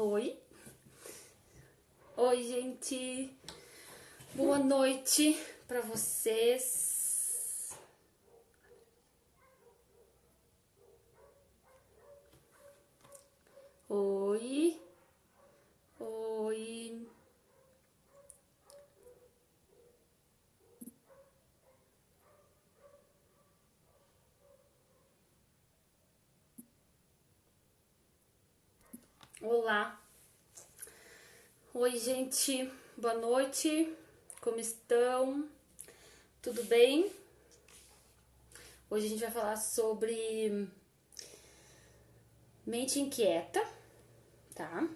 Oi. Oi, gente. Boa noite pra vocês. Oi. Oi. Olá. Oi, gente. Boa noite. Como estão? Tudo bem? Hoje a gente vai falar sobre mente inquieta, tá?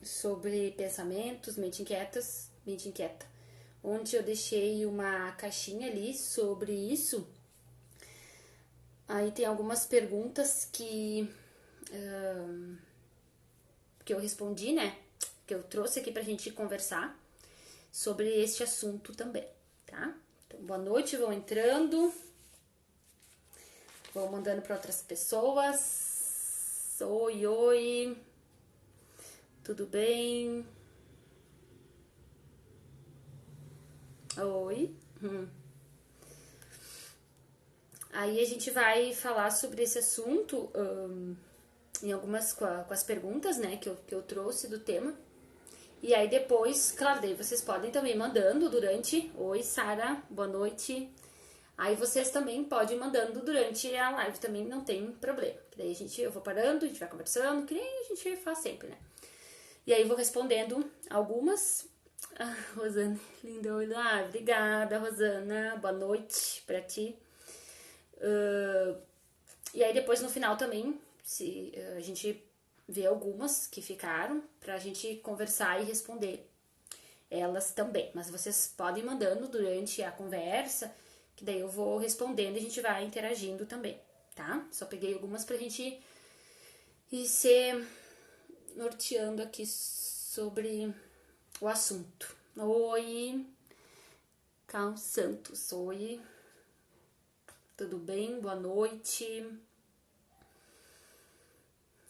Sobre pensamentos, mente inquieta. Ontem eu deixei uma caixinha ali sobre isso. Aí tem algumas perguntas que eu respondi, né? Que eu trouxe aqui pra gente conversar sobre este assunto também, tá? Então, boa noite, vão entrando. Vou mandando para outras pessoas. Oi, oi. Tudo bem? Oi. Aí a gente vai falar sobre esse assunto em algumas com as perguntas, né, que eu trouxe do tema. E aí depois, claro, daí vocês podem também mandando durante. Oi, Sara, boa noite. Aí vocês também podem ir mandando durante a live, também não tem problema. Que daí eu vou parando, a gente vai conversando, que nem a gente faz sempre, né? E aí vou respondendo algumas. Ah, Rosana, linda, olá, obrigada, Rosana, boa noite pra ti. E aí depois no final também, se a gente vê algumas que ficaram, pra gente conversar e responder elas também. Mas vocês podem ir mandando durante a conversa, que daí eu vou respondendo e a gente vai interagindo também, tá? Só peguei algumas pra gente ir se norteando aqui sobre o assunto. Oi, Cal Santos, oi, tudo bem? Boa noite.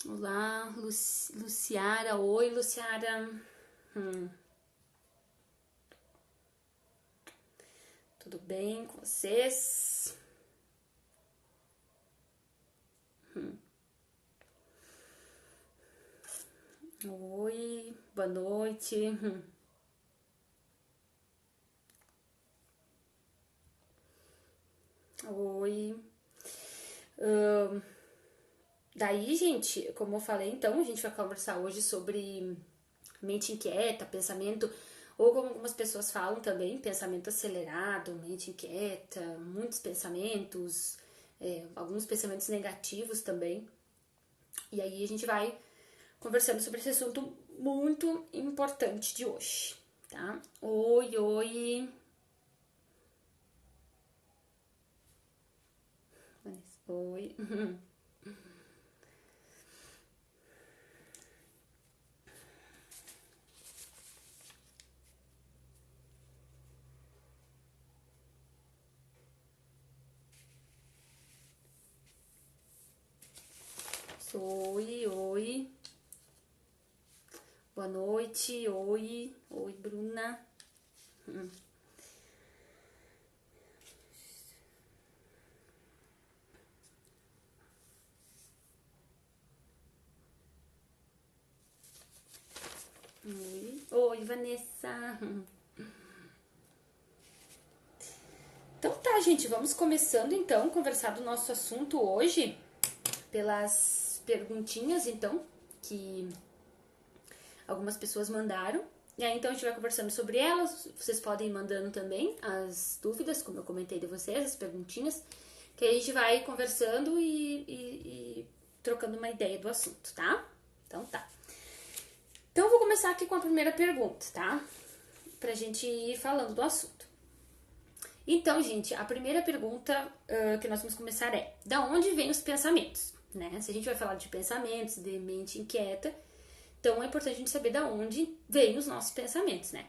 Olá, Luciara, oi, Luciara. Tudo bem com vocês? Oi, boa noite. Oi. Daí, gente, como eu falei, então, a gente vai conversar hoje sobre mente inquieta, pensamento, ou como algumas pessoas falam também, pensamento acelerado, mente inquieta, muitos pensamentos, alguns pensamentos negativos também. E aí a gente vai conversando sobre esse assunto muito importante de hoje, tá? Oi, oi. Oi. Oi, oi. Boa noite, oi. Oi, Bruna. Oi, oi, Vanessa. Então tá, gente, vamos começando então a conversar do nosso assunto hoje pelas perguntinhas, então, que algumas pessoas mandaram. E aí, então, a gente vai conversando sobre elas. Vocês podem ir mandando também as dúvidas, como eu comentei de vocês, as perguntinhas, que aí a gente vai conversando e trocando uma ideia do assunto, tá? Então tá. Então, eu vou começar aqui com a primeira pergunta, tá? Pra gente ir falando do assunto. Então, gente, a primeira pergunta que nós vamos começar é: da onde vêm os pensamentos? Né? Se a gente vai falar de pensamentos, de mente inquieta, então é importante a gente saber da onde vêm os nossos pensamentos, né?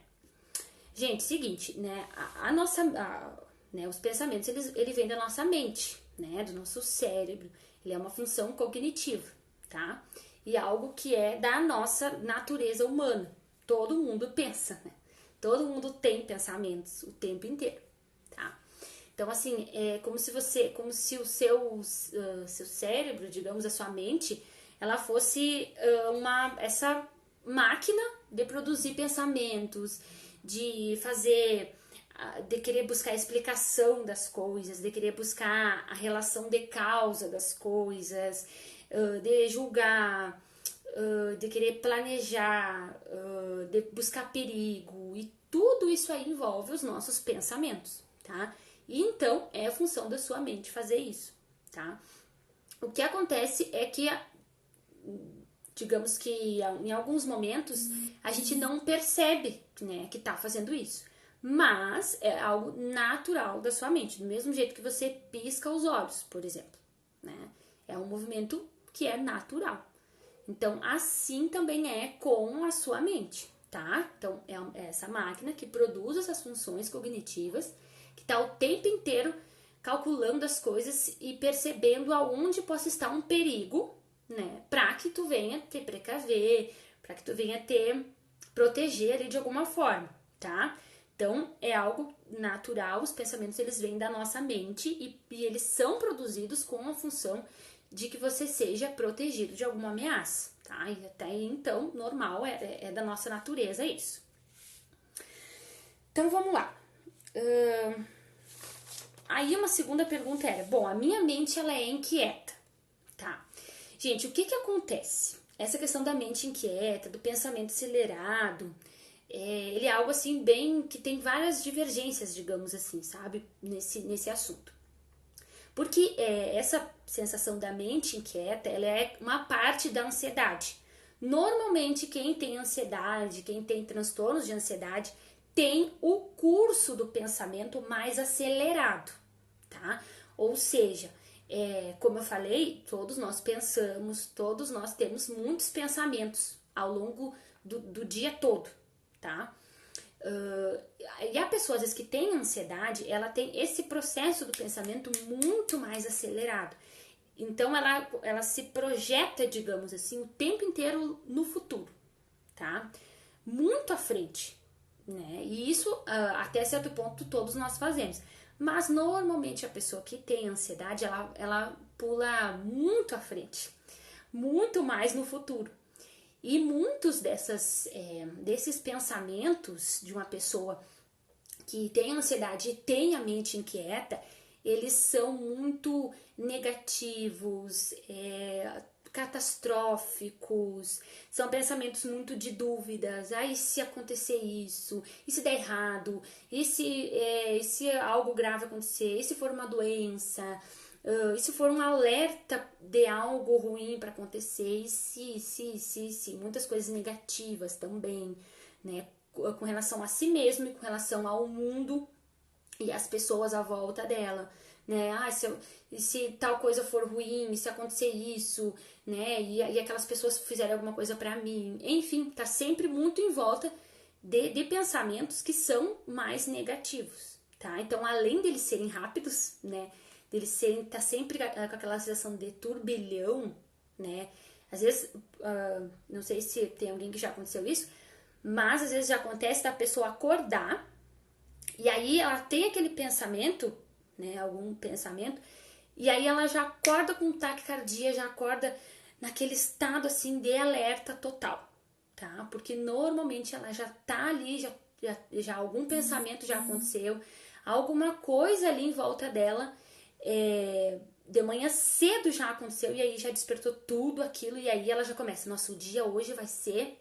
Gente, seguinte, né? Né, os pensamentos, ele vêm da nossa mente, né? Do nosso cérebro. Ele é uma função cognitiva, tá? e algo que é da nossa natureza humana. Todo mundo pensa, né? Todo mundo tem pensamentos o tempo inteiro, tá? Então, assim, é como se o seu cérebro, digamos, a sua mente, ela fosse essa máquina de produzir pensamentos, de fazer, de querer buscar a explicação das coisas, de querer buscar a relação de causa das coisas, de julgar, de querer planejar, de buscar perigo, e tudo isso aí envolve os nossos pensamentos, tá? E então é a função da sua mente fazer isso, tá? O que acontece é que, digamos que em alguns momentos a gente não percebe, né, que tá fazendo isso, mas é algo natural da sua mente, do mesmo jeito que você pisca os olhos, por exemplo, né? É um movimento que é natural. Então, assim também é com a sua mente, tá? Então, é essa máquina que produz essas funções cognitivas, que está o tempo inteiro calculando as coisas e percebendo aonde possa estar um perigo, né? Para que tu venha te precaver, para que tu venha te proteger ali de alguma forma, tá? Então, é algo natural, os pensamentos eles vêm da nossa mente e eles são produzidos com a função de que você seja protegido de alguma ameaça, tá? E até então, normal, é da nossa natureza isso. Então, vamos lá. Aí uma segunda pergunta era, bom, a minha mente ela é inquieta, tá? Gente, o que que acontece? Essa questão da mente inquieta, do pensamento acelerado, ele é algo assim bem, que tem várias divergências, digamos assim, sabe? Nesse assunto. Porque essa sensação da mente inquieta, ela é uma parte da ansiedade. Normalmente, quem tem ansiedade, quem tem transtornos de ansiedade, tem o curso do pensamento mais acelerado, tá? Ou seja, como eu falei, todos nós pensamos, todos nós temos muitos pensamentos ao longo do dia todo, tá? E a pessoa, às vezes, que tem ansiedade, ela tem esse processo do pensamento muito mais acelerado. Então, ela se projeta, digamos assim, o tempo inteiro no futuro, tá? Muito à frente, né? E isso, até certo ponto, todos nós fazemos. Mas, normalmente, a pessoa que tem ansiedade, ela pula muito à frente, muito mais no futuro. E muitos desses pensamentos de uma pessoa que tem ansiedade e tem a mente inquieta, eles são muito negativos, catastróficos, são pensamentos muito de dúvidas. E se acontecer isso? E se der errado? E se algo grave acontecer? E se for uma doença? E se for um alerta de algo ruim para acontecer? E se, muitas coisas negativas também, né? Com relação a si mesmo e com relação ao mundo e as pessoas à volta dela, né? Se tal coisa for ruim, se acontecer isso, né? E aquelas pessoas fizerem alguma coisa para mim, enfim, tá sempre muito em volta de pensamentos que são mais negativos, tá? Então, além deles serem rápidos, né? Deles serem, tá sempre com aquela sensação de turbilhão, né? Às vezes, não sei se tem alguém que já aconteceu isso, mas às vezes já acontece da pessoa acordar e aí ela tem aquele pensamento, né, algum pensamento, e aí ela já acorda com taquicardia, já acorda naquele estado assim de alerta total, tá? Porque normalmente ela já tá ali, já algum pensamento já aconteceu, alguma coisa ali em volta dela, de manhã cedo já aconteceu e aí já despertou tudo aquilo e aí ela já começa, nossa, o dia hoje vai ser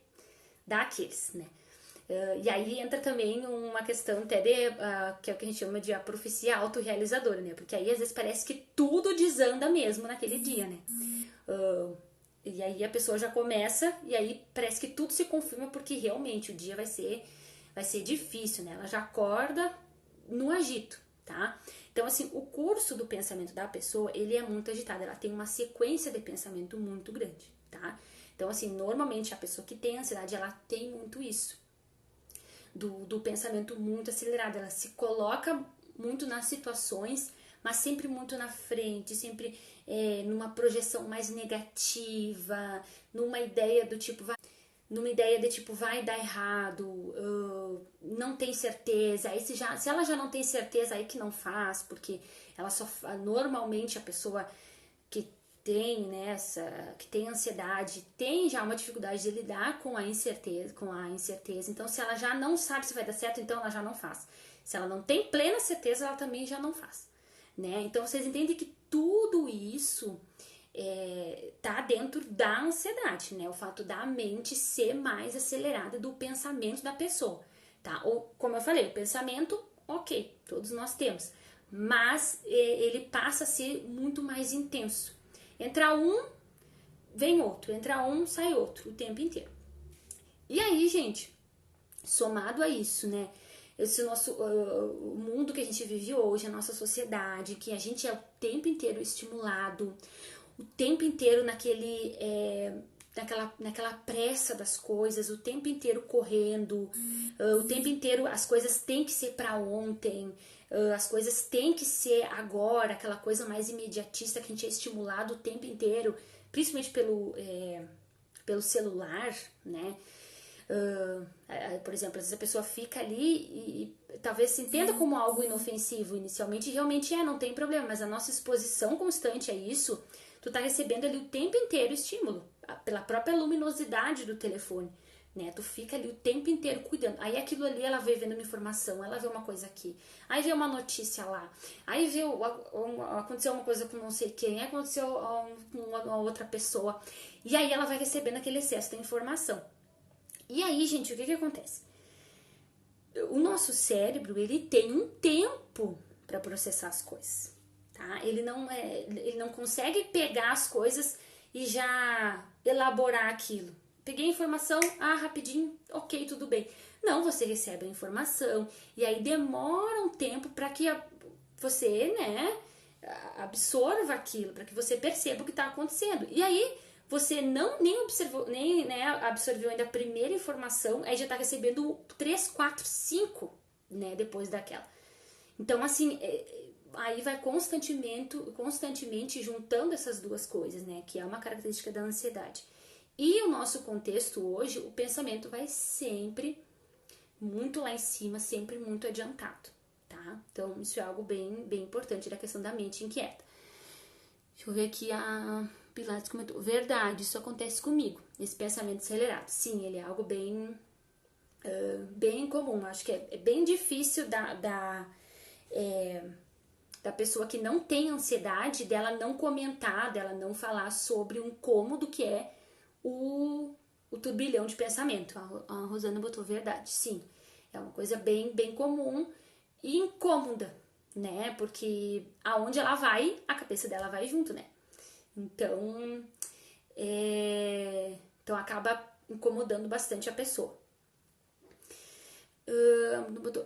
daqueles, né? E aí entra também uma questão até que é o que a gente chama de a profecia autorrealizadora, né? Porque aí às vezes parece que tudo desanda mesmo naquele dia, né? E aí a pessoa já começa e aí parece que tudo se confirma porque realmente o dia vai ser difícil, né? Ela já acorda no agito, tá? Então, assim, o curso do pensamento da pessoa, ele é muito agitado, ela tem uma sequência de pensamento muito grande, tá? Então, assim, normalmente a pessoa que tem ansiedade, ela tem muito isso, do pensamento muito acelerado, ela se coloca muito nas situações mas sempre muito na frente, sempre numa projeção mais negativa, numa ideia do tipo, vai dar errado, não tem certeza. Aí se ela já não tem certeza, aí que não faz, porque ela normalmente a pessoa que tem, né, que tem ansiedade, tem já uma dificuldade de lidar com a incerteza. Então, se ela já não sabe se vai dar certo, então ela já não faz. Se ela não tem plena certeza, ela também já não faz, né? Então, vocês entendem que tudo isso tá dentro da ansiedade, né? O fato da mente ser mais acelerada do pensamento da pessoa, tá? Ou, como eu falei, o pensamento, ok, todos nós temos, mas ele passa a ser muito mais intenso. Entra um, vem outro, entra um, sai outro, o tempo inteiro. E aí, gente, somado a isso, né? Esse nosso o mundo que a gente vive hoje, a nossa sociedade, que a gente é o tempo inteiro estimulado, o tempo inteiro naquela pressa das coisas, o tempo inteiro correndo, o tempo inteiro as coisas têm que ser para ontem, as coisas têm que ser agora, aquela coisa mais imediatista que a gente é estimulado o tempo inteiro, principalmente pelo celular, né? Por exemplo, às vezes a pessoa fica ali e talvez se entenda como algo inofensivo inicialmente, realmente não tem problema, mas a nossa exposição constante a isso, tu tá recebendo ali o tempo inteiro estímulo, pela própria luminosidade do telefone, né? Tu fica ali o tempo inteiro cuidando. Aí aquilo ali, ela vê vendo uma informação, ela vê uma coisa aqui, aí vê uma notícia lá, aí vê aconteceu uma coisa com não sei quem, aí aconteceu com uma outra pessoa, e aí ela vai recebendo aquele excesso de informação. E aí, gente, o que acontece? O nosso cérebro, ele tem um tempo para processar as coisas, tá? Ele não consegue pegar as coisas e já elaborar aquilo. Peguei a informação, rapidinho, ok, tudo bem. Não, você recebe a informação e aí demora um tempo para que você, né, absorva aquilo, para que você perceba o que está acontecendo. E aí você nem observou, nem, né, absorveu ainda a primeira informação, aí já tá recebendo 3, 4, 5, né, depois daquela. Então, assim, aí vai constantemente juntando essas duas coisas, né, que é uma característica da ansiedade. E o nosso contexto hoje, o pensamento vai sempre muito lá em cima, sempre muito adiantado, tá? Então, isso é algo bem, bem importante da questão da mente inquieta. Deixa eu ver aqui a Pilates comentou. Verdade, isso acontece comigo. Esse pensamento acelerado. Sim, ele é algo bem, bem comum. Acho que é bem difícil da pessoa que não tem ansiedade, dela não comentar, dela não falar sobre um cômodo que é o turbilhão de pensamento. A Rosana botou verdade. Sim, é uma coisa bem, bem comum e incômoda, né? Porque aonde ela vai, a cabeça dela vai junto, né? Então, então acaba incomodando bastante a pessoa.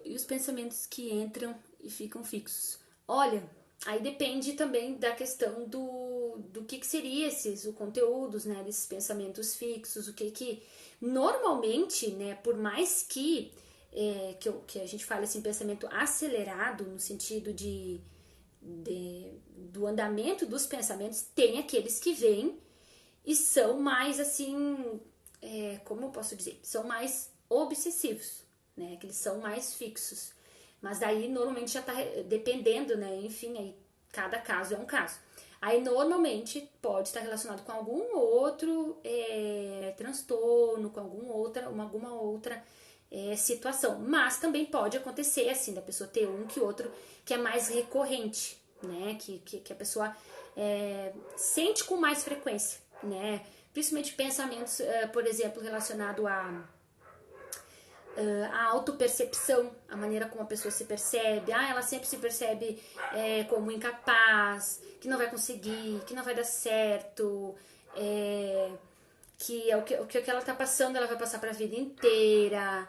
E os pensamentos que entram e ficam fixos? Olha, aí depende também da questão do que seria o conteúdos, né, desses pensamentos fixos, o que normalmente, né, por mais que a gente fale assim, pensamento acelerado, no sentido do andamento dos pensamentos, tem aqueles que vêm e são mais assim, como eu posso dizer, são mais obsessivos, né, que eles são mais fixos, mas daí normalmente já tá dependendo, né, enfim, aí cada caso é um caso. Aí normalmente pode estar relacionado com algum outro transtorno, com alguma outra situação, mas também pode acontecer assim, da pessoa ter um que outro que é mais recorrente, né, que a pessoa sente com mais frequência, né, principalmente pensamentos, por exemplo, relacionado a autopercepção, a maneira como a pessoa se percebe. Ela sempre se percebe como incapaz, que não vai conseguir, que não vai dar certo, que o que ela tá passando ela vai passar para a vida inteira.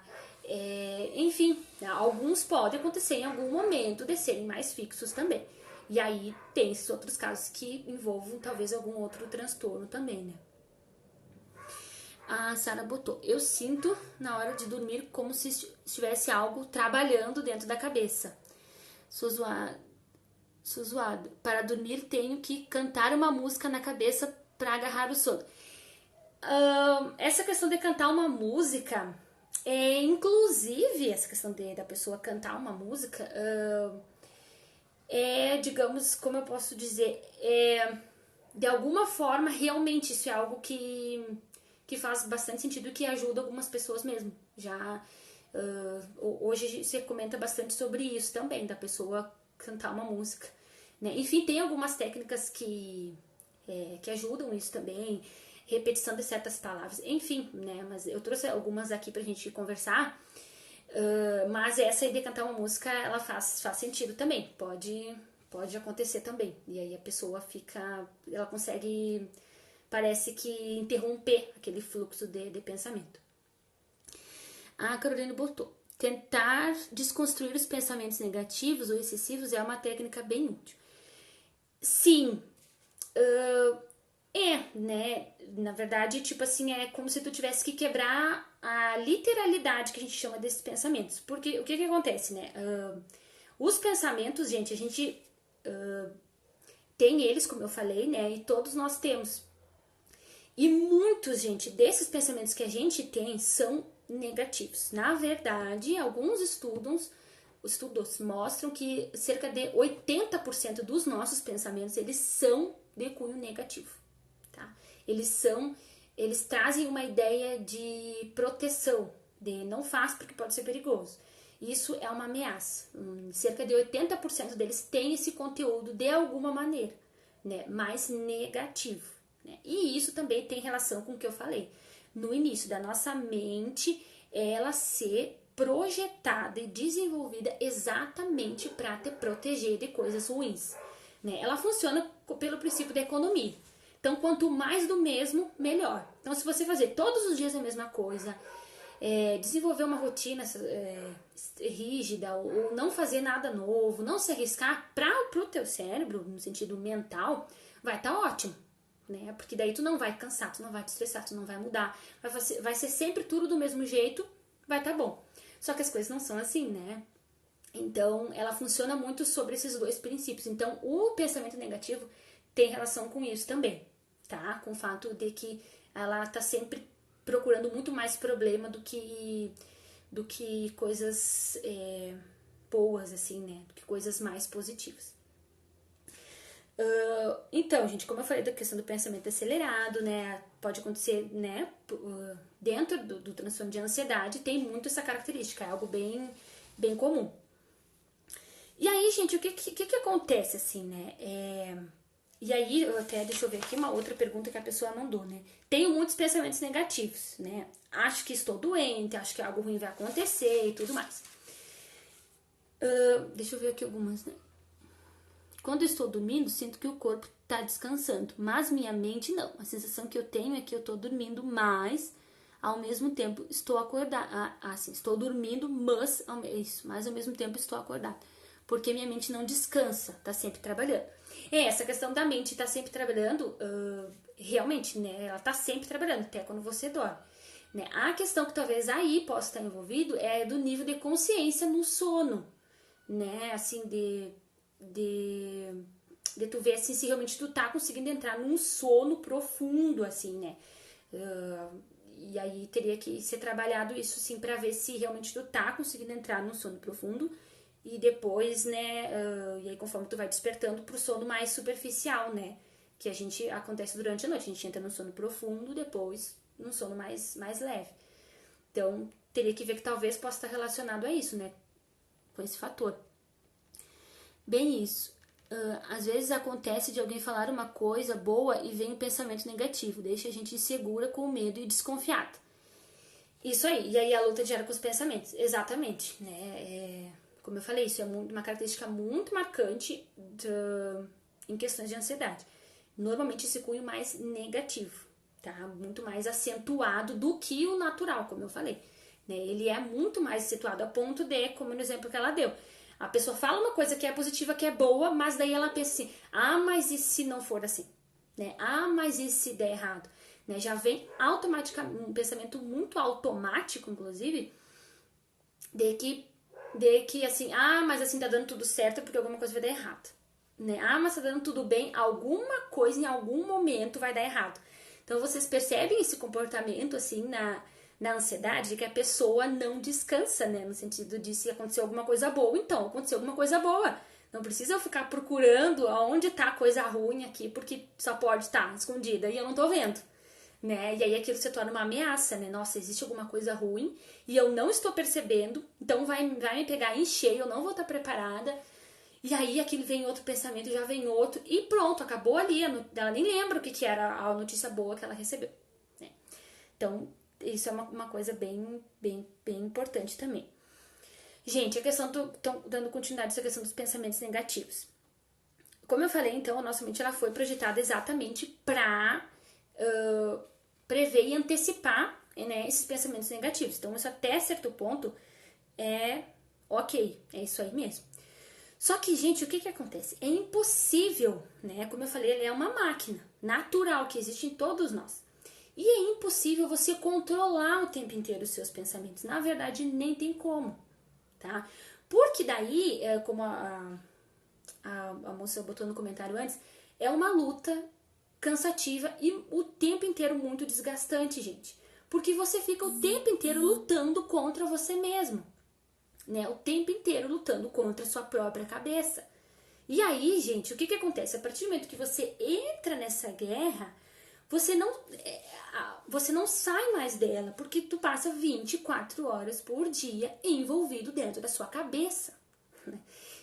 Enfim, alguns podem acontecer em algum momento de serem mais fixos também. E aí tem esses outros casos que envolvam talvez algum outro transtorno também, né? A Sara botou, eu sinto na hora de dormir como se estivesse algo trabalhando dentro da cabeça. Sou usuária. Sou zoado. Para dormir tenho que cantar uma música na cabeça para agarrar o sono. Essa questão de cantar uma música, inclusive essa questão da pessoa cantar uma música, digamos, como eu posso dizer, de alguma forma, realmente isso é algo que faz bastante sentido e que ajuda algumas pessoas mesmo. Já hoje se comenta bastante sobre isso também, da pessoa cantar uma música, né? Enfim, tem algumas técnicas que ajudam isso também, repetição de certas palavras, enfim, né? Mas eu trouxe algumas aqui pra gente conversar, mas essa aí de cantar uma música, ela faz sentido também, pode acontecer também, e aí a pessoa ela consegue, parece que interromper aquele fluxo de pensamento. A Carolina botou: tentar desconstruir os pensamentos negativos ou excessivos é uma técnica bem útil. Sim, né? Na verdade, tipo assim, é como se tu tivesse que quebrar a literalidade que a gente chama desses pensamentos. Porque o que acontece, né? Os pensamentos, gente, a gente tem eles, como eu falei, né? E todos nós temos. E muitos, gente, desses pensamentos que a gente tem são negativos. Na verdade, alguns estudos mostram que cerca de 80% dos nossos pensamentos, eles são de cunho negativo, tá? Eles trazem uma ideia de proteção, de não faz porque pode ser perigoso. Isso é uma ameaça. Cerca de 80% deles têm esse conteúdo de alguma maneira, né? Mais negativo. Né? E isso também tem relação com o que eu falei no início, da nossa mente, ela ser projetada e desenvolvida exatamente para te proteger de coisas ruins. Né? Ela funciona pelo princípio da economia. Então, quanto mais do mesmo, melhor. Então, se você fazer todos os dias a mesma coisa, desenvolver uma rotina rígida, ou não fazer nada novo, não se arriscar para o teu cérebro, no sentido mental, vai estar ótimo. Né? Porque daí tu não vai cansar, tu não vai te estressar, tu não vai mudar, vai ser sempre tudo do mesmo jeito, vai estar bom. Só que as coisas não são assim, né? Então, ela funciona muito sobre esses dois princípios. Então, o pensamento negativo tem relação com isso também, tá? Com o fato de que ela tá sempre procurando muito mais problema do que coisas boas, assim, né? Do que coisas mais positivas. Então, gente, como eu falei da questão do pensamento acelerado, né, pode acontecer, né, dentro do transtorno de ansiedade, tem muito essa característica, é algo bem, bem comum. E aí, gente, o que acontece, assim, né, e aí, deixa eu ver aqui uma outra pergunta que a pessoa mandou, né, tenho muitos pensamentos negativos, né, acho que estou doente, acho que algo ruim vai acontecer e tudo mais. Deixa eu ver aqui algumas, né. Quando eu estou dormindo, sinto que o corpo está descansando, mas minha mente não. A sensação que eu tenho é que eu estou dormindo, mas ao mesmo tempo estou acordada. Estou dormindo, mas ao mesmo tempo estou acordada. Porque minha mente não descansa, está sempre trabalhando. Essa questão da mente estar sempre trabalhando, realmente, né? Ela está sempre trabalhando, até quando você dorme. Né? A questão que talvez aí possa estar envolvido é do nível de consciência no sono, né? Assim, de tu ver assim, se realmente tu tá conseguindo entrar num sono profundo, assim, né? E aí teria que ser trabalhado isso, assim, pra ver se realmente tu tá conseguindo entrar num sono profundo. E depois, né, e aí conforme tu vai despertando pro sono mais superficial, né? Que acontece durante a noite. A gente entra num sono profundo, depois num sono mais leve. Então, teria que ver que talvez possa estar relacionado a isso, né? Com esse fator. Bem isso. Às vezes acontece de alguém falar uma coisa boa e vem um pensamento negativo, deixa a gente insegura, com medo e desconfiada. Isso aí, e aí a luta diária com os pensamentos, exatamente, né? Como eu falei, isso é uma característica muito marcante em questões de ansiedade. Normalmente esse cunho mais negativo, tá? Muito mais acentuado do que o natural, como eu falei. Né? Ele é muito mais acentuado a ponto de, como no exemplo que ela deu, a pessoa fala uma coisa que é positiva, que é boa, mas daí ela pensa assim, mas e se não for assim? Né? Mas e se der errado? Né? Já vem automaticamente, um pensamento muito automático, inclusive, de que assim, mas assim tá dando tudo certo porque alguma coisa vai dar errado. né? Ah, mas tá dando tudo bem, alguma coisa em algum momento vai dar errado. Então vocês percebem esse comportamento assim na ansiedade, de que a pessoa não descansa, né? No sentido de se aconteceu alguma coisa boa, então aconteceu alguma coisa boa. Não precisa eu ficar procurando aonde tá a coisa ruim aqui, porque só pode estar escondida e eu não tô vendo, né? E aí aquilo se torna uma ameaça, né? Nossa, existe alguma coisa ruim e eu não estou percebendo, então vai me pegar em cheio, eu não vou estar preparada. E aí aquilo vem outro pensamento, já vem outro, e pronto, acabou ali. Ela nem lembra o que era a notícia boa que ela recebeu, né? Então, isso é uma coisa bem importante também. Gente, a questão dando continuidade a essa questão dos pensamentos negativos. Como eu falei, então, a nossa mente ela foi projetada exatamente para prever e antecipar, né, esses pensamentos negativos. Então, isso até certo ponto é ok, é isso aí mesmo. Só que, gente, o que acontece? É impossível, né? Como eu falei, ele é uma máquina natural que existe em todos nós. E é impossível você controlar o tempo inteiro os seus pensamentos. Na verdade, nem tem como, tá? Porque daí, como a moça botou no comentário antes, é uma luta cansativa e o tempo inteiro muito desgastante, gente. Porque você fica o tempo inteiro lutando contra você mesmo, né? O tempo inteiro lutando contra a sua própria cabeça. E aí, gente, o que acontece? A partir do momento que você entra nessa guerra, você não sai mais dela, porque tu passa 24 horas por dia envolvido dentro da sua cabeça. Né?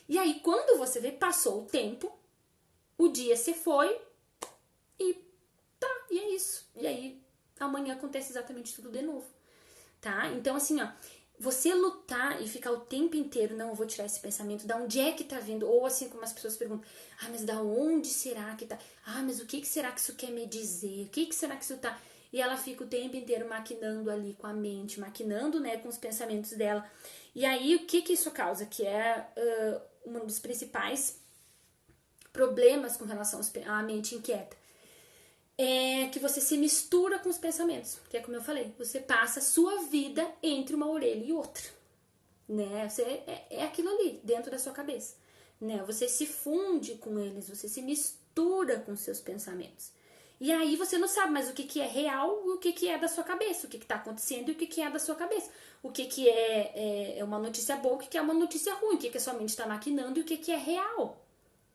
E aí, quando você vê, passou o tempo, o dia se foi e tá, e é isso. E aí, amanhã acontece exatamente tudo de novo, tá? Então, assim, ó, você lutar e ficar o tempo inteiro, não, eu vou tirar esse pensamento, da onde é que tá vindo? Ou assim, como as pessoas perguntam, ah, mas da onde será que tá? Ah, mas o que será que isso quer me dizer? O que será que isso tá? E ela fica o tempo inteiro maquinando ali com a mente, maquinando, né, com os pensamentos dela. E aí, o que isso causa? Que é um dos principais problemas com relação à mente inquieta. É que você se mistura com os pensamentos, que é como eu falei, você passa a sua vida entre uma orelha e outra, né? Você é aquilo ali, dentro da sua cabeça, né? Você se funde com eles, você se mistura com seus pensamentos. E aí você não sabe mais o que é real e o que é da sua cabeça, o que está acontecendo e o que é da sua cabeça. O que é uma notícia boa, o que é uma notícia ruim, o que a sua mente está maquinando e o que é real,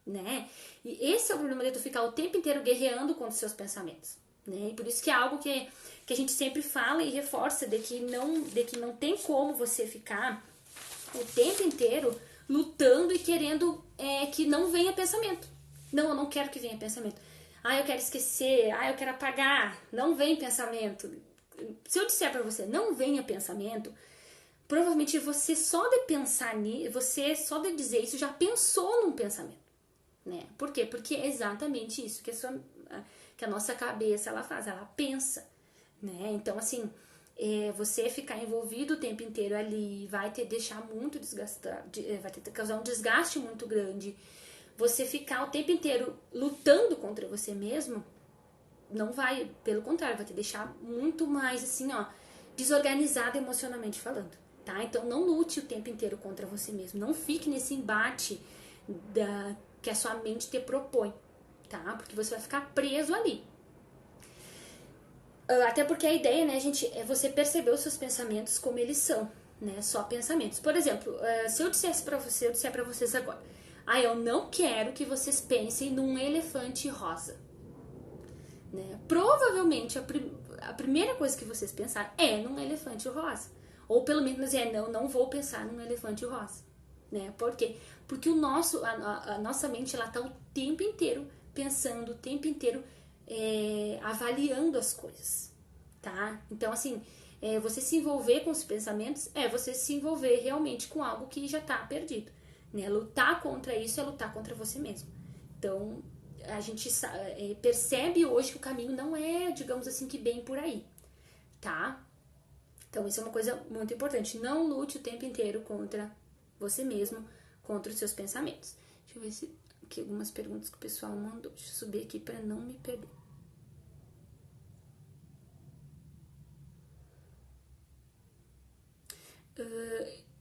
né? E esse é o problema de tu ficar o tempo inteiro guerreando contra os seus pensamentos, né? E por isso que é algo que a gente sempre fala e reforça de que não tem como você ficar o tempo inteiro lutando e querendo que não venha pensamento. Não, eu não quero que venha pensamento. Ah, eu quero esquecer. Ah, eu quero apagar. Não vem pensamento. Se eu disser pra você, não venha pensamento, provavelmente você só de pensar nisso, você só de dizer isso já pensou num pensamento, né? Por quê? Porque é exatamente isso que a nossa cabeça ela faz, ela pensa, né? Então, assim, você ficar envolvido o tempo inteiro ali vai te deixar muito desgastado, vai te causar um desgaste muito grande. Você ficar o tempo inteiro lutando contra você mesmo, não vai, pelo contrário, vai te deixar muito mais, assim, ó, desorganizado emocionalmente falando, tá? Então, não lute o tempo inteiro contra você mesmo, não fique nesse embate que a sua mente te propõe, tá? Porque você vai ficar preso ali. Até porque a ideia, né, gente, é você perceber os seus pensamentos como eles são, né? Só pensamentos. Por exemplo, se eu disser pra vocês agora, eu não quero que vocês pensem num elefante rosa, né? Provavelmente a primeira coisa que vocês pensar é num elefante rosa. Ou pelo menos não vou pensar num elefante rosa, né? Por quê? Porque a nossa mente ela tá o tempo inteiro pensando, o tempo inteiro avaliando as coisas, tá? Então, assim, você se envolver com os pensamentos você se envolver realmente com algo que já tá perdido, né? Lutar contra isso é lutar contra você mesmo. Então, a gente percebe hoje que o caminho não é, digamos assim, que bem por aí, tá? Então, isso é uma coisa muito importante. Não lute o tempo inteiro contra você mesmo, contra os seus pensamentos. Deixa eu ver se aqui algumas perguntas que o pessoal mandou. Deixa eu subir aqui para não me perder.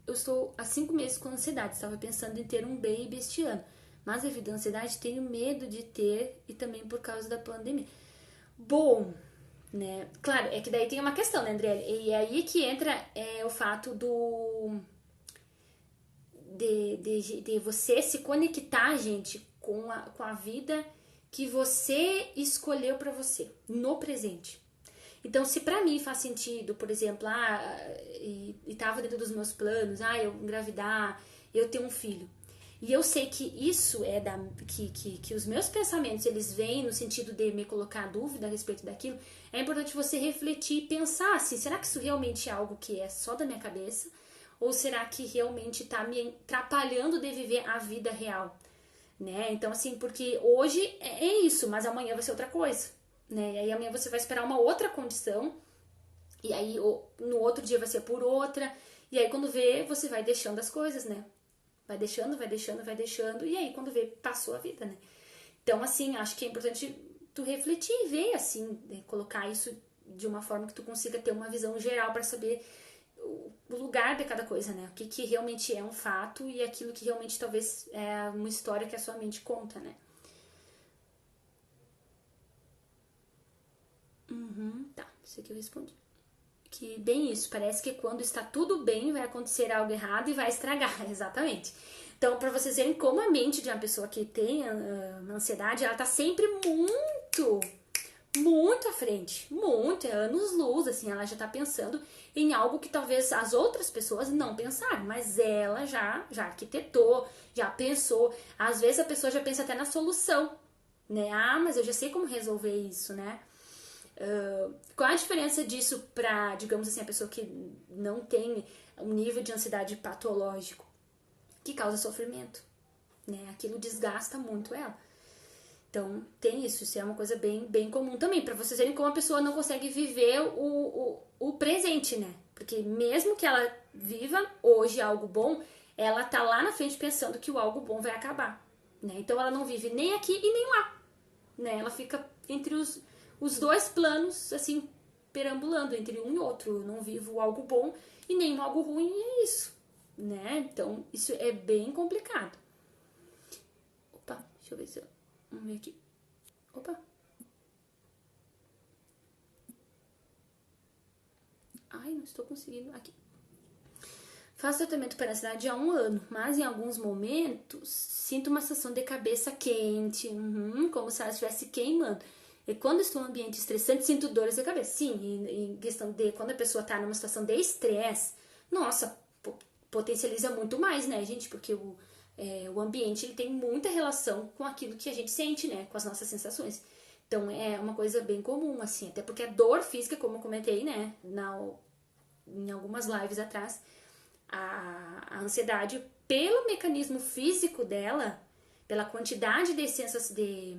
Eu estou há 5 meses com ansiedade. Estava pensando em ter um baby este ano, Mas devido à ansiedade, tenho medo de ter e também por causa da pandemia. Bom, né? Claro, é que daí tem uma questão, né, André? E é aí que entra o fato de você se conectar, gente, com a vida que você escolheu pra você, no presente. Então, se pra mim faz sentido, por exemplo, e tava dentro dos meus planos, eu engravidar, eu ter um filho. E eu sei que isso que os meus pensamentos, eles vêm no sentido de me colocar dúvida a respeito daquilo. É importante você refletir e pensar assim, será que isso realmente é algo que é só da minha cabeça? Ou será que realmente tá me atrapalhando de viver a vida real? Né? Então, assim, porque hoje é isso, mas amanhã vai ser outra coisa. Né? E aí amanhã você vai esperar uma outra condição, e aí no outro dia vai ser por outra, e aí quando vê, você vai deixando as coisas, né? Vai deixando, vai deixando, vai deixando, e aí quando vê, passou a vida, né? Então, assim, acho que é importante tu refletir e ver, assim, né? Colocar isso de uma forma que tu consiga ter uma visão geral para saber o lugar de cada coisa, né? O que realmente é um fato e aquilo que realmente talvez é uma história que a sua mente conta, né? Tá, isso aqui eu respondi. Que bem isso, parece que quando está tudo bem vai acontecer algo errado e vai estragar, exatamente. Então, para vocês verem como a mente de uma pessoa que tem ansiedade, ela tá sempre muito à frente, muito, é anos-luz, assim, ela já tá pensando em algo que talvez as outras pessoas não pensaram, mas ela já arquitetou, já pensou, às vezes a pessoa já pensa até na solução, né? Mas eu já sei como resolver isso, né? Qual a diferença disso para, digamos assim, a pessoa que não tem um nível de ansiedade patológico, que causa sofrimento, né? Aquilo desgasta muito ela. Então, tem isso é uma coisa bem comum também, para vocês verem como a pessoa não consegue viver o presente, né? Porque mesmo que ela viva hoje algo bom, ela tá lá na frente pensando que o algo bom vai acabar, né? Então, ela não vive nem aqui e nem lá, né? Ela fica entre os dois planos, assim, perambulando entre um e outro. Eu não vivo algo bom e nem algo ruim, e é isso, né? Então, isso é bem complicado. Opa, deixa eu ver se eu... Vamos ver aqui. Opa. Ai, não estou conseguindo. Aqui. Faço tratamento para ansiedade há 1 ano, mas em alguns momentos sinto uma sensação de cabeça quente, como se ela estivesse queimando. E quando estou em um ambiente estressante, sinto dores de cabeça. Sim, em questão de quando a pessoa está numa situação de estresse, nossa, potencializa muito mais, né, gente? Porque o ambiente ele tem muita relação com aquilo que a gente sente, né? Com as nossas sensações. Então é uma coisa bem comum, assim, até porque a dor física, como eu comentei, né, em algumas lives atrás, a ansiedade, pelo mecanismo físico dela, pela quantidade de essências de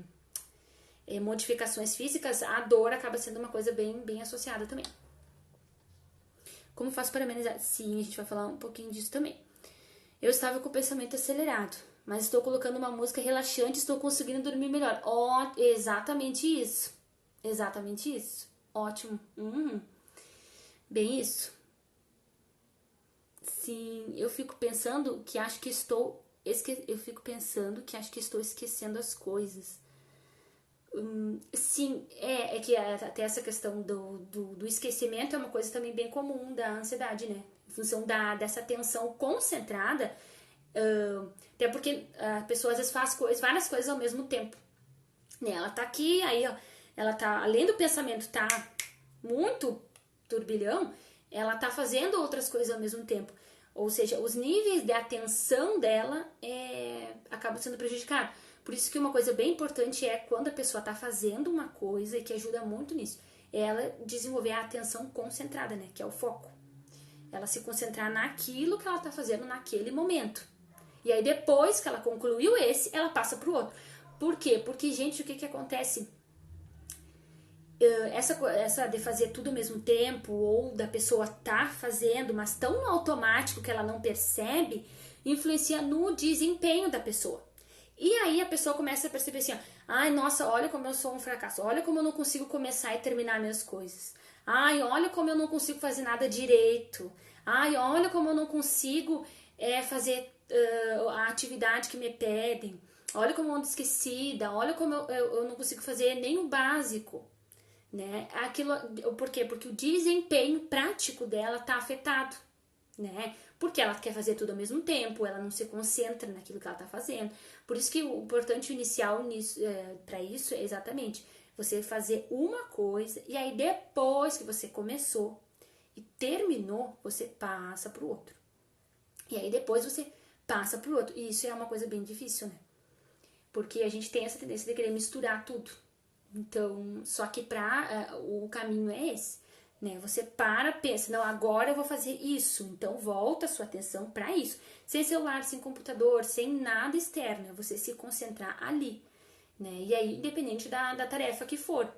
modificações físicas, a dor acaba sendo uma coisa bem associada também. Como faço para amenizar? Sim, a gente vai falar um pouquinho disso também. Eu estava com o pensamento acelerado, mas estou colocando uma música relaxante e estou conseguindo dormir melhor. Exatamente isso. Exatamente isso. Ótimo. Bem isso. Sim, eu fico pensando que acho que estou esquecendo as coisas. Sim, é que até essa questão do esquecimento é uma coisa também bem comum da ansiedade, né? Em função dessa atenção concentrada, até porque a pessoa às vezes faz várias coisas ao mesmo tempo. Né? Ela tá aqui, aí ó, ela tá, além do pensamento tá muito turbilhão, ela tá fazendo outras coisas ao mesmo tempo. Ou seja, os níveis de atenção dela acabam sendo prejudicados. Por isso que uma coisa bem importante é quando a pessoa está fazendo uma coisa e que ajuda muito nisso, é ela desenvolver a atenção concentrada, né? Que é o foco. Ela se concentrar naquilo que ela está fazendo naquele momento. E aí depois que ela concluiu ela passa para o outro. Por quê? Porque, gente, o que acontece? Essa de fazer tudo ao mesmo tempo, ou da pessoa tá fazendo, mas tão no automático que ela não percebe, influencia no desempenho da pessoa. E aí a pessoa começa a perceber assim, ó, ai, nossa, olha como eu sou um fracasso, olha como eu não consigo começar e terminar minhas coisas. Ai, olha como eu não consigo fazer nada direito. Ai, olha como eu não consigo fazer a atividade que me pedem. olha como eu ando esquecida, olha como eu não consigo fazer nem o básico, né? Por quê? Porque o desempenho prático dela tá afetado, né? Porque ela quer fazer tudo ao mesmo tempo, ela não se concentra naquilo que ela tá fazendo. Por isso que o importante inicial para isso é exatamente você fazer uma coisa e aí depois que você começou e terminou, você passa pro outro. E aí depois você passa pro outro. E isso é uma coisa bem difícil, né? Porque a gente tem essa tendência de querer misturar tudo. Então, só que o caminho é esse, né? Você pensa, não, agora eu vou fazer isso. Então, volta a sua atenção para isso. Sem celular, sem computador, sem nada externo. É você se concentrar ali, né? E aí, independente da tarefa que for,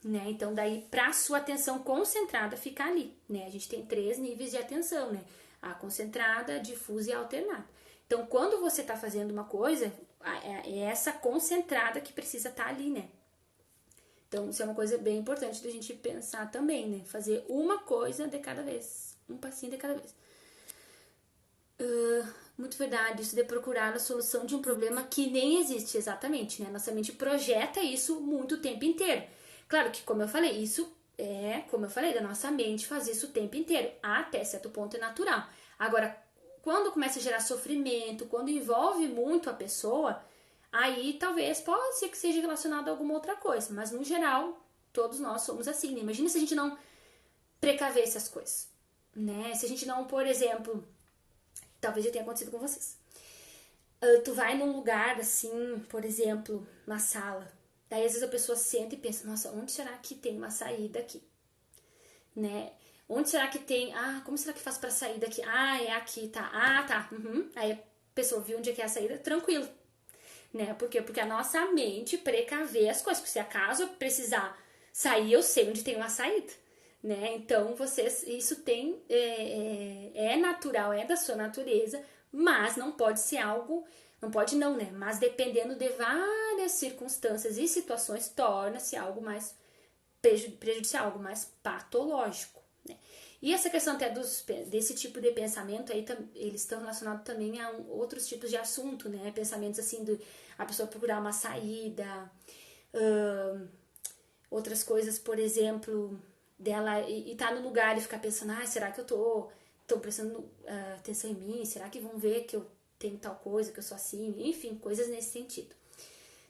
né? Então, daí, pra sua atenção concentrada ficar ali, né? A gente tem 3 níveis de atenção, né? A concentrada, a difusa e a alternada. Então, quando você tá fazendo uma coisa, é essa concentrada que precisa estar ali, né? Então, isso é uma coisa bem importante da gente pensar também, né? Fazer uma coisa de cada vez, um passinho de cada vez. Muito verdade, isso de procurar a solução de um problema que nem existe, exatamente, né? Nossa mente projeta isso muito o tempo inteiro. Claro que, como eu falei, da nossa mente fazer isso o tempo inteiro. Até certo ponto é natural. Agora, quando começa a gerar sofrimento, quando envolve muito a pessoa, aí talvez pode ser que seja relacionado a alguma outra coisa. Mas, no geral, todos nós somos assim, né? Imagina se a gente não precavesse as coisas, né? Se a gente não, por exemplo, talvez já tenha acontecido com vocês. Tu vai num lugar assim, por exemplo, na sala. Daí às vezes a pessoa senta e pensa, nossa, onde será que tem uma saída aqui? Né? Onde será que tem? Ah, como será que faz pra sair daqui? Ah, é aqui, tá. Ah, tá. Uhum. Aí a pessoa viu onde é que é a saída, tranquilo. Né? Por quê? Porque a nossa mente precavê as coisas. Porque se acaso eu precisar sair, eu sei onde tem uma saída. Né? Então, isso é natural, é da sua natureza, mas não pode ser algo, não pode não, né? Mas dependendo de várias circunstâncias e situações, torna-se algo mais prejudicial, algo mais patológico, né? E essa questão até desse tipo de pensamento aí, eles estão relacionados também a outros tipos de assunto, né? Pensamentos assim, a pessoa procurar uma saída, outras coisas, por exemplo, dela e tá no lugar e ficar pensando, será que eu tô prestando atenção em mim? Será que vão ver que eu tenho tal coisa, que eu sou assim? Enfim, coisas nesse sentido.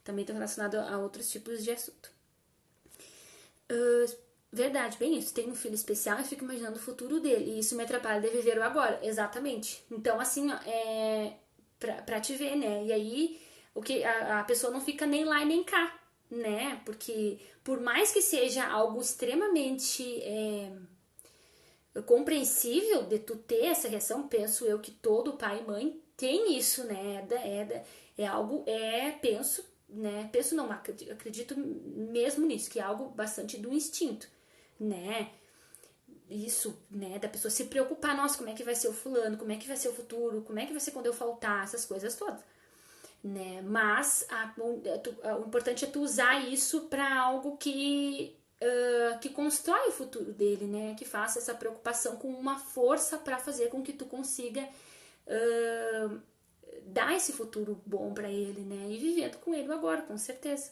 Também estão relacionados a outros tipos de assunto. Verdade, bem isso. Tenho um filho especial e fico imaginando o futuro dele. E isso me atrapalha de viver o agora. Exatamente. Então, assim, ó, pra te ver, né? E aí, a pessoa não fica nem lá e nem cá, né? Porque, por mais que seja algo extremamente compreensível de tu ter essa reação, penso eu que todo pai e mãe tem isso, né? Penso, né? Penso não, acredito mesmo nisso, que é algo bastante do instinto, né? Isso, né? Da pessoa se preocupar, nossa, como é que vai ser o fulano, como é que vai ser o futuro, como é que vai ser quando eu faltar, essas coisas todas, né? Mas o importante é tu usar isso para algo que constrói o futuro dele, né? Que faça essa preocupação com uma força para fazer com que tu consiga dar esse futuro bom para ele, né? E vivendo com ele agora, com certeza.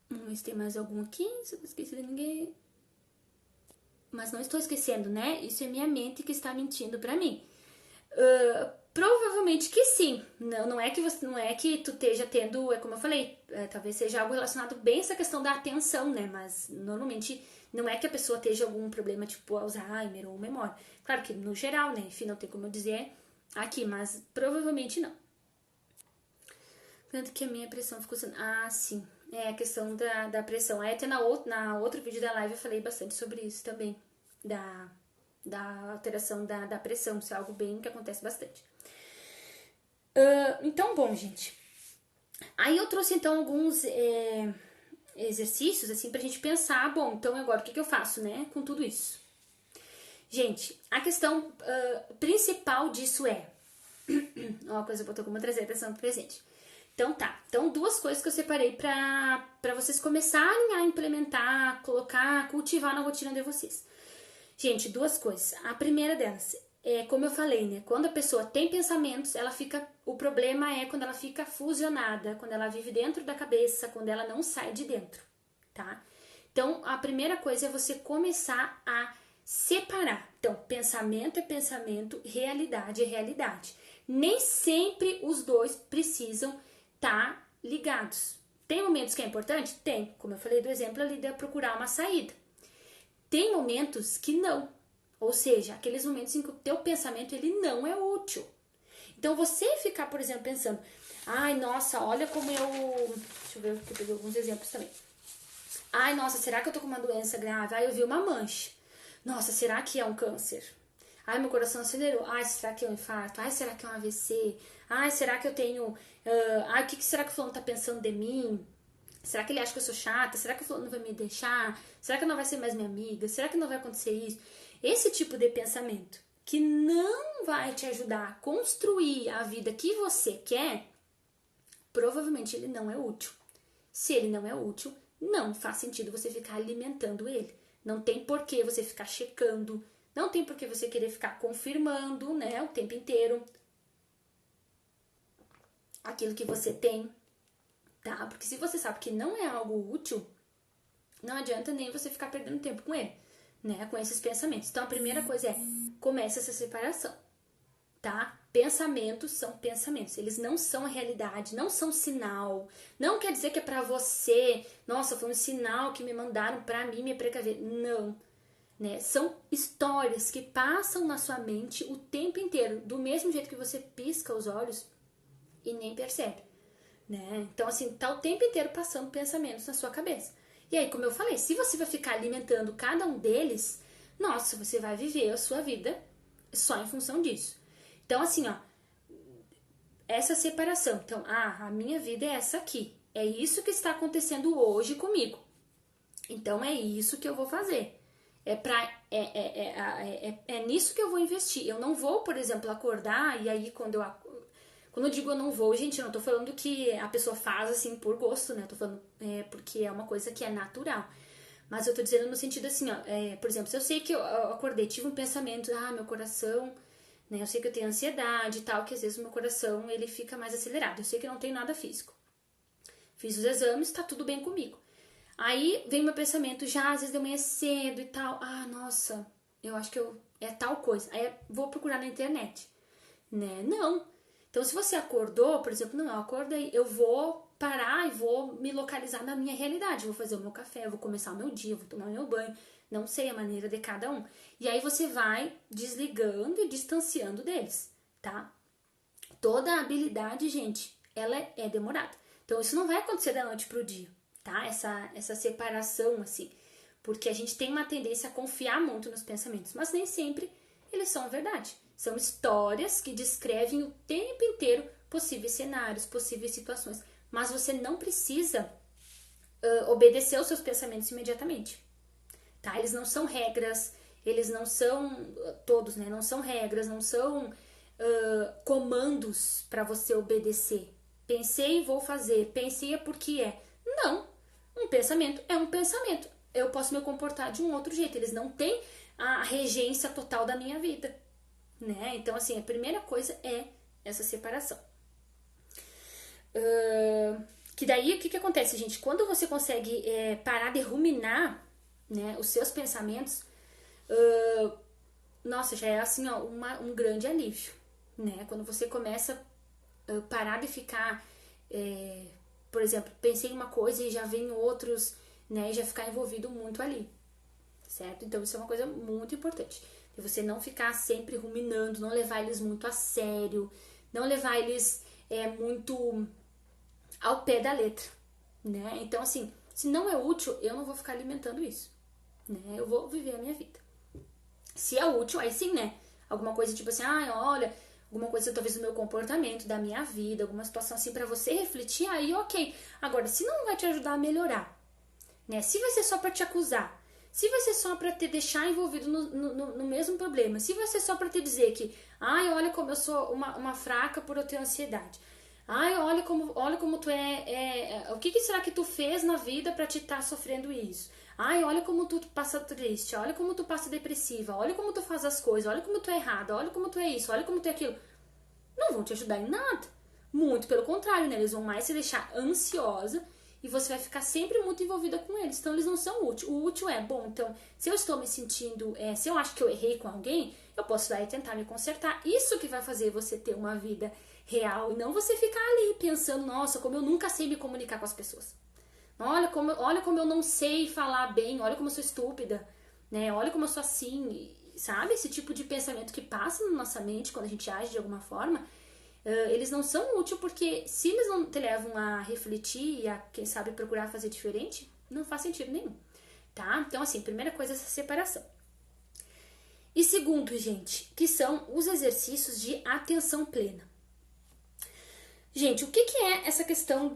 Vamos ver se tem mais algum aqui, se eu não esqueci de ninguém. Mas não estou esquecendo, né? Isso é minha mente que está mentindo para mim. Provavelmente que sim. Não é que tu esteja tendo, como eu falei, talvez seja algo relacionado bem a essa questão da atenção, né? Mas normalmente não é que a pessoa esteja algum problema tipo Alzheimer ou memória. Claro que no geral, né? Enfim, não tem como eu dizer aqui, mas provavelmente não. Tanto que a minha pressão ficou sendo... Ah, sim. É a questão da pressão. Aí até na outro vídeo da live eu falei bastante sobre isso também. Da alteração da pressão. Isso é algo bem que acontece bastante. Então, bom, gente. Aí eu trouxe, então, alguns exercícios, assim, pra gente pensar. Bom, então agora o que eu faço, né, com tudo isso? Gente, a questão principal disso é... Uma coisa, eu vou trazer atenção pro presente. Então tá, então 2 coisas que eu separei pra vocês começarem a implementar, colocar, cultivar na rotina de vocês. Gente, 2 coisas. A primeira delas como eu falei, né? Quando a pessoa tem pensamentos, o problema é quando ela fica fusionada, quando ela vive dentro da cabeça, quando ela não sai de dentro, tá? Então, a primeira coisa é você começar a separar. Então, pensamento é pensamento, realidade é realidade. Nem sempre os dois precisam estar ligados. Tem momentos que é importante? Tem. Como eu falei do exemplo ali de procurar uma saída. Tem momentos que não. Ou seja, aqueles momentos em que o teu pensamento ele não é útil. Então, você ficar, por exemplo, pensando, ai, nossa, olha como eu... Deixa eu ver, porque eu peguei alguns exemplos também. Ai, nossa, será que eu tô com uma doença grave? Ai, eu vi uma mancha. Nossa, será que é um câncer? Ai, meu coração acelerou. Ai, será que é um infarto? Ai, será que é um AVC? Ai, será que eu tenho... ai, o que será que o fulano tá pensando de mim? Será que ele acha que eu sou chata? Será que o fulano não vai me deixar? Será que não vai ser mais minha amiga? Será que não vai acontecer isso? Esse tipo de pensamento que não vai te ajudar a construir a vida que você quer, provavelmente ele não é útil. Se ele não é útil, não faz sentido você ficar alimentando ele. Não tem por que você ficar checando, não tem por que você querer ficar confirmando, né, o tempo inteiro aquilo que você tem, tá? Porque se você sabe que não é algo útil, não adianta nem você ficar perdendo tempo com ele, né, com esses pensamentos. Então a primeira coisa é, comece essa separação, tá? Pensamentos são pensamentos, eles não são a realidade, não são sinal, não quer dizer que é pra você, nossa, foi um sinal que me mandaram pra mim me precaver, não, né? São histórias que passam na sua mente o tempo inteiro, do mesmo jeito que você pisca os olhos e nem percebe, né? Então assim, tá o tempo inteiro passando pensamentos na sua cabeça. E aí, como eu falei, se você vai ficar alimentando cada um deles, nossa, você vai viver a sua vida só em função disso. Então, assim, ó, essa separação. Então, a minha vida é essa aqui. É isso que está acontecendo hoje comigo. Então, é isso que eu vou fazer. É nisso que eu vou investir. Eu não vou, por exemplo, acordar e aí quando eu digo eu não vou, gente, eu não tô falando que a pessoa faz assim por gosto, né? Eu tô falando porque é uma coisa que é natural. Mas eu tô dizendo no sentido assim, ó, por exemplo, se eu sei que eu acordei, tive um pensamento, meu coração, né? Eu sei que eu tenho ansiedade e tal, que às vezes o meu coração ele fica mais acelerado. Eu sei que não tem nada físico. Fiz os exames, tá tudo bem comigo. Aí vem meu pensamento já, às vezes de manhã cedo e tal. Nossa, eu acho que é tal coisa. Aí eu vou procurar na internet, né? Não. Então, se você acordou, por exemplo, não, eu acordei, eu vou parar e vou me localizar na minha realidade. Eu vou fazer o meu café, eu vou começar o meu dia, eu vou tomar meu banho. Não sei a maneira de cada um. E aí você vai desligando e distanciando deles, tá? Toda habilidade, gente, ela é demorada. Então, isso não vai acontecer da noite pro dia, tá? Essa separação, assim. Porque a gente tem uma tendência a confiar muito nos pensamentos, mas nem sempre eles são verdade. São histórias que descrevem o tempo inteiro possíveis cenários, possíveis situações. Mas você não precisa obedecer aos seus pensamentos imediatamente, tá? Eles não são regras, eles não são todos, né? Não são regras, não são comandos para você obedecer. Pensei e vou fazer, pensei é porque é. Não, um pensamento é um pensamento. Eu posso me comportar de um outro jeito. Eles não têm a regência total da minha vida, né? Então, assim, a primeira coisa é essa separação. Que daí, o que acontece, gente? Quando você consegue parar de ruminar, né, os seus pensamentos, nossa, já é assim, ó, um grande alívio, né? Quando você começa a parar de ficar, por exemplo, pensei em uma coisa e já vem outros, né? E já ficar envolvido muito ali, certo? Então isso é uma coisa muito importante. De você não ficar sempre ruminando, não levar eles muito a sério, não levar eles muito ao pé da letra, né? Então assim, se não é útil, eu não vou ficar alimentando isso, né? Eu vou viver a minha vida. Se é útil, aí sim, né? Alguma coisa tipo assim, olha, alguma coisa talvez do meu comportamento, da minha vida, alguma situação assim pra você refletir, aí ok. Agora, se não vai te ajudar a melhorar, né? Se vai ser só pra te acusar, se vai ser só pra te deixar envolvido no mesmo problema, se vai ser só pra te dizer que, olha como eu sou uma fraca por eu ter ansiedade. Olha como tu o que será que tu fez na vida pra te estar sofrendo isso? Ai, olha como tu passa triste, olha como tu passa depressiva, olha como tu faz as coisas, olha como tu é errada, olha como tu é isso, olha como tu é aquilo. Não vão te ajudar em nada. Muito pelo contrário, né? Eles vão mais se deixar ansiosa e você vai ficar sempre muito envolvida com eles. Então, eles não são úteis. O útil é, bom, então, se eu estou me sentindo, se eu acho que eu errei com alguém, eu posso ir lá e tentar me consertar. Isso que vai fazer você ter uma vida real e não você ficar ali pensando, nossa, como eu nunca sei me comunicar com as pessoas. Olha como eu não sei falar bem, olha como eu sou estúpida, né? Olha como eu sou assim, sabe? Esse tipo de pensamento que passa na nossa mente quando a gente age de alguma forma, eles não são úteis porque se eles não te levam a refletir e a, quem sabe, procurar fazer diferente, não faz sentido nenhum, tá? Então, assim, primeira coisa é essa separação. E segundo, gente, que são os exercícios de atenção plena. Gente, o que é essa questão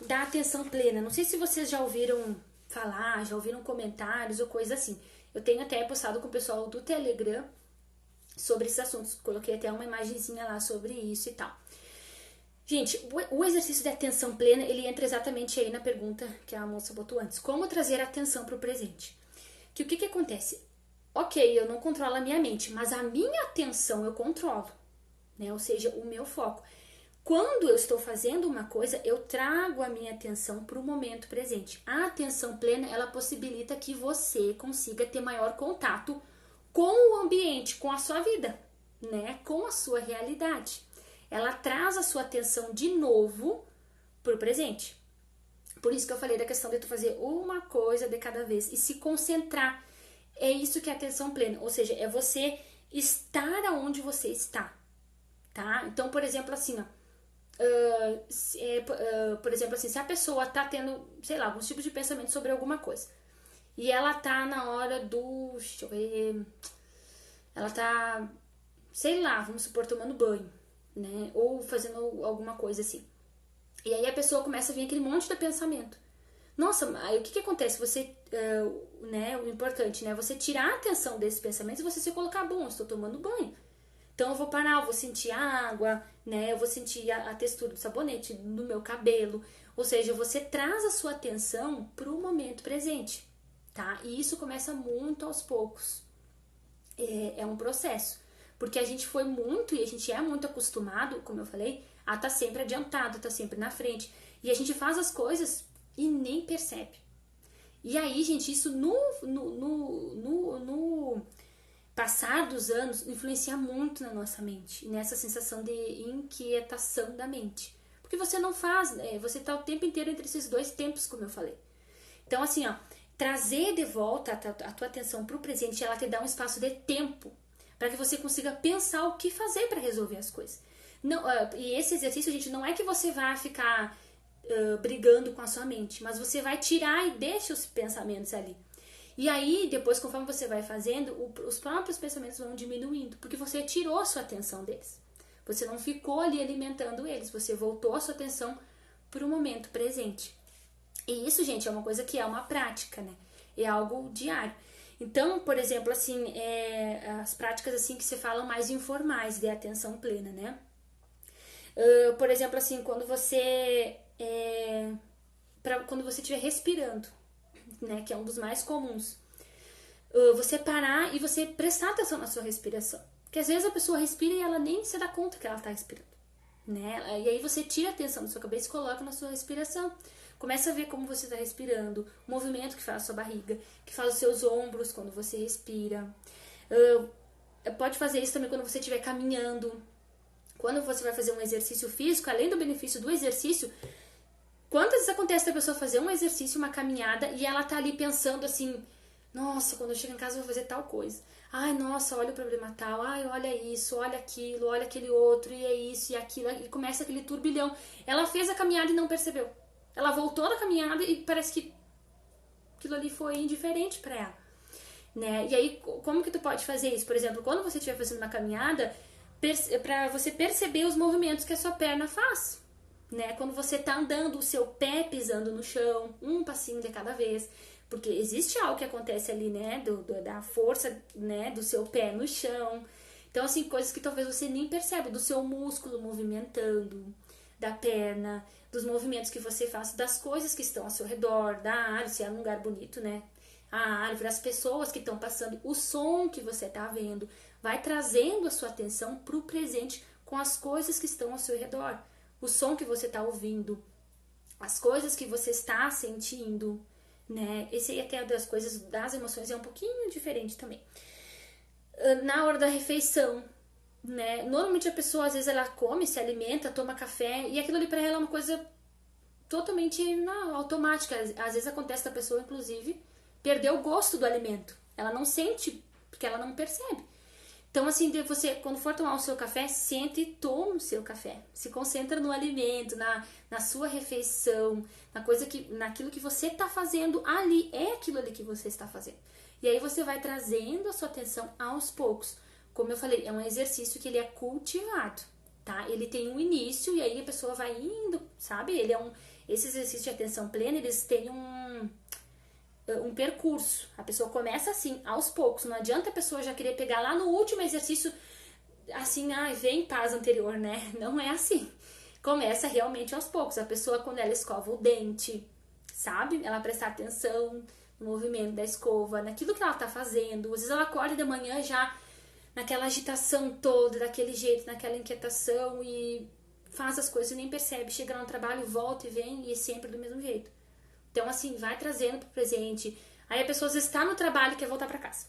da atenção plena? Não sei se vocês já ouviram falar, já ouviram comentários ou coisa assim. Eu tenho até postado com o pessoal do Telegram sobre esses assuntos. Coloquei até uma imagenzinha lá sobre isso e tal. Gente, o exercício de atenção plena, ele entra exatamente aí na pergunta que a moça botou antes. Como trazer atenção para o presente? Que o que acontece? Ok, eu não controlo a minha mente, mas a minha atenção eu controlo, né? Ou seja, o meu foco. Quando eu estou fazendo uma coisa, eu trago a minha atenção para o momento presente. A atenção plena, ela possibilita que você consiga ter maior contato com o ambiente, com a sua vida, né? Com a sua realidade. Ela traz a sua atenção de novo para o presente. Por isso que eu falei da questão de tu fazer uma coisa de cada vez e se concentrar. É isso que é atenção plena, ou seja, é você estar aonde você está, tá? Então, por exemplo, assim, ó, por exemplo, assim, se a pessoa tá tendo, sei lá, alguns tipos de pensamento sobre alguma coisa e ela tá na hora do, deixa eu ver, ela tá, sei lá, vamos supor, tomando banho, né, ou fazendo alguma coisa assim, e aí a pessoa começa a vir aquele monte de pensamento. Nossa, aí o que acontece? Você, né, o importante, né, você tirar a atenção desses pensamentos e você se colocar, bom, eu estou tomando banho. Então eu vou parar, eu vou sentir a água, né? Eu vou sentir a textura do sabonete no meu cabelo. Ou seja, você traz a sua atenção para o momento presente, tá? E isso começa muito aos poucos. É um processo. Porque a gente foi muito, e a gente é muito acostumado, como eu falei, a estar sempre adiantado, estar sempre na frente. E a gente faz as coisas e nem percebe. E aí, gente, isso no passar dos anos influencia muito na nossa mente, nessa sensação de inquietação da mente. Porque você não faz, você está o tempo inteiro entre esses dois tempos, como eu falei. Então, assim, ó, trazer de volta a tua atenção para o presente, ela te dá um espaço de tempo para que você consiga pensar o que fazer para resolver as coisas. Não, e esse exercício, gente, não é que você vai ficar brigando com a sua mente, mas você vai tirar e deixa os pensamentos ali. E aí, depois, conforme você vai fazendo, os próprios pensamentos vão diminuindo, porque você tirou a sua atenção deles. Você não ficou ali alimentando eles, você voltou a sua atenção para o momento presente. E isso, gente, é uma coisa que é uma prática, né? É algo diário. Então, por exemplo, assim, as práticas assim que se falam mais informais de atenção plena, né? Por exemplo, assim, quando você estiver respirando, né, que é um dos mais comuns, você parar e você prestar atenção na sua respiração, porque às vezes a pessoa respira e ela nem se dá conta que ela está respirando, né? E aí você tira a atenção da sua cabeça e coloca na sua respiração, começa a ver como você está respirando, o movimento que faz a sua barriga, que faz os seus ombros quando você respira. Pode fazer isso também quando você estiver caminhando, quando você vai fazer um exercício físico, além do benefício do exercício. Quantas vezes acontece da pessoa fazer um exercício, uma caminhada, e ela tá ali pensando assim, nossa, quando eu chego em casa eu vou fazer tal coisa. Ai, nossa, olha o problema tal. Ai, olha isso, olha aquilo, olha aquele outro, e é isso, e aquilo. E começa aquele turbilhão. Ela fez a caminhada e não percebeu. Ela voltou da caminhada e parece que aquilo ali foi indiferente pra ela, né? E aí, como que tu pode fazer isso? Por exemplo, quando você estiver fazendo uma caminhada, pra você perceber os movimentos que a sua perna faz, né? Quando você tá andando, o seu pé pisando no chão, um passinho de cada vez, porque existe algo que acontece ali, né? Da força, né? Do seu pé no chão. Então, assim, coisas que talvez você nem perceba, do seu músculo movimentando, da perna, dos movimentos que você faz, das coisas que estão ao seu redor, da árvore, se é um lugar bonito, né? A árvore, as pessoas que estão passando, o som que você está vendo, vai trazendo a sua atenção para o presente com as coisas que estão ao seu redor. O som que você está ouvindo, as coisas que você está sentindo, né? Esse aí até das coisas, das emoções é um pouquinho diferente também. Na hora da refeição, né? Normalmente a pessoa, às vezes, ela come, se alimenta, toma café, e aquilo ali pra ela é uma coisa totalmente automática. Às vezes acontece da pessoa, inclusive, perder o gosto do alimento. Ela não sente, porque ela não percebe. Então, assim, você, quando for tomar o seu café, sente e toma o seu café. Se concentra no alimento, na sua refeição, naquilo que você está fazendo ali. É aquilo ali que você está fazendo. E aí você vai trazendo a sua atenção aos poucos. Como eu falei, é um exercício que ele é cultivado, tá? Ele tem um início e aí a pessoa vai indo, sabe? Esse exercício de atenção plena, eles têm um percurso. A pessoa começa assim, aos poucos. Não adianta a pessoa já querer pegar lá no último exercício, assim, vem paz anterior, né? Não é assim. Começa realmente aos poucos. A pessoa, quando ela escova o dente, sabe? Ela prestar atenção no movimento da escova, naquilo que ela tá fazendo. Às vezes ela acorda de manhã já naquela agitação toda, daquele jeito, naquela inquietação e faz as coisas e nem percebe. Chega lá no trabalho, volta e vem e é sempre do mesmo jeito. Então, assim, vai trazendo pro presente. Aí a pessoa às vezes tá no trabalho e quer voltar pra casa.